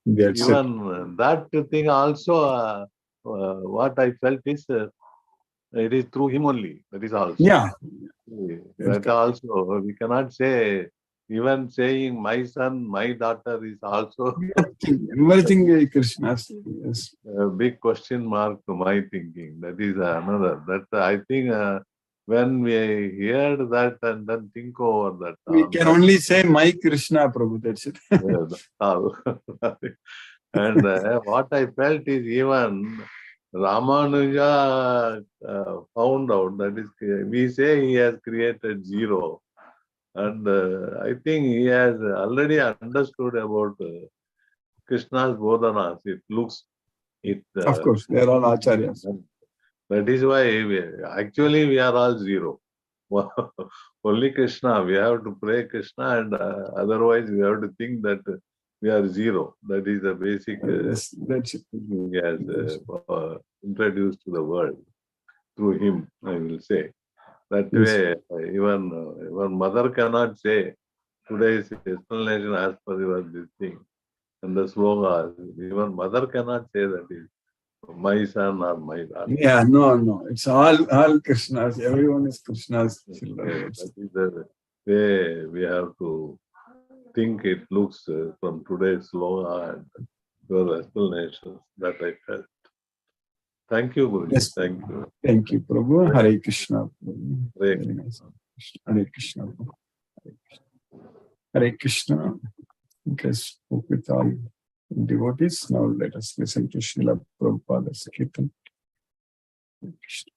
That's it. Even that thing also, what I felt is it is through him only. That is also. Yeah. That also we cannot say. Even saying my son, my daughter is also Everything Krishna's. Yes. a big question mark to my thinking. That is another. That I think when we hear that and then think over that. We can only say my Krishna Prabhu. That's it. Yeah, that's all. And what I felt is even Ramanuja found out that is, we say he has created zero. And I think he has already understood about Krishna's bodhanas. It looks it. Of course, they are all acharyas. That is why actually we are all zero. Only Krishna. We have to pray Krishna, and otherwise we have to think that we are zero. That is the basic that's it. He has introduced to the world through him. I will say that way. Even mother cannot say today's explanation as per your this thing and the sloga. Even mother cannot say that is my son or my daughter. Yeah, no. It's all Krishna's. Everyone is Krishna's children. That is the way we have to think. It looks from today's sloga and your explanations that I felt. Thank you, Guruji. Yes. Thank you. Thank you, Prabhu. Hare Krishna. Hare Very nice. Hare Krishna. Hare Krishna. Okay, spoke with all devotees. Now let us listen to Srila Prabhupada's Kirtan. Hare Krishna.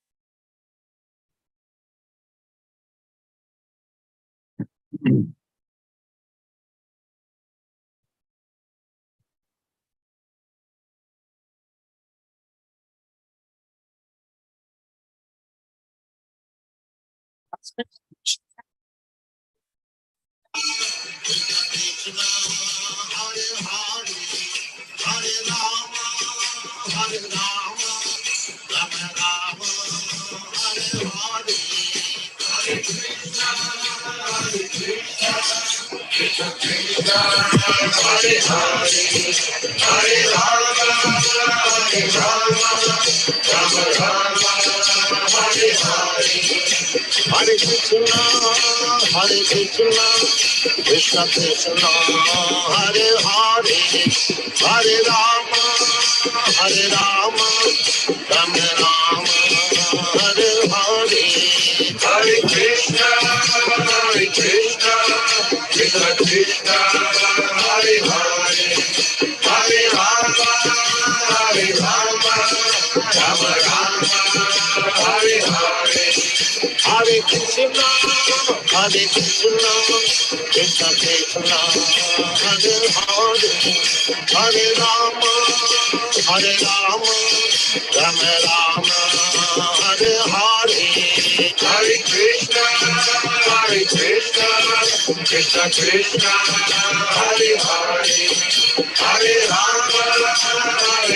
Hare Krishna, Krishna Krishna, Hare Hare, Hare Rama, Rama Rama, Hare Hare. Hare Krishna, Krishna Krishna, Hare Hare, Hare Rama, Rama Rama, Hare Hare. Hare Krishna, Krishna Krishna, Hare Hare, Hare Rama, Rama Rama, Hare Hare. Hare Krishna, Krishna Krishna, Hare Hare, Hare Rama, Rama Rama,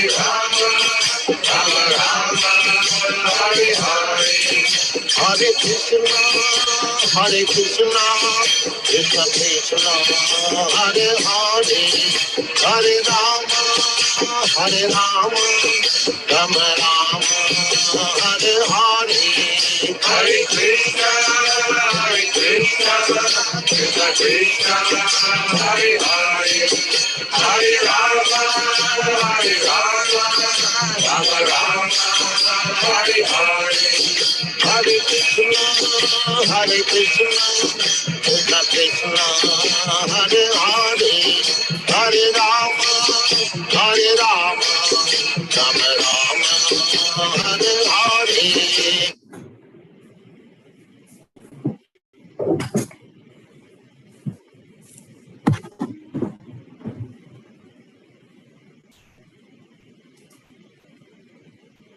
Hare Hare. Hare Krishna, Krishna Krishna, Hare Hare, Hare Rama, Rama Rama, Hare Hare. Hare Krishna, Krishna Krishna, Hare Hare, Hare Rama, Rama Hare Hare. Hare Krishna, Krishna Krishna, Hare Hare, Hare Rama, Rama Rama, Hare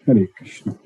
Hare Krishna.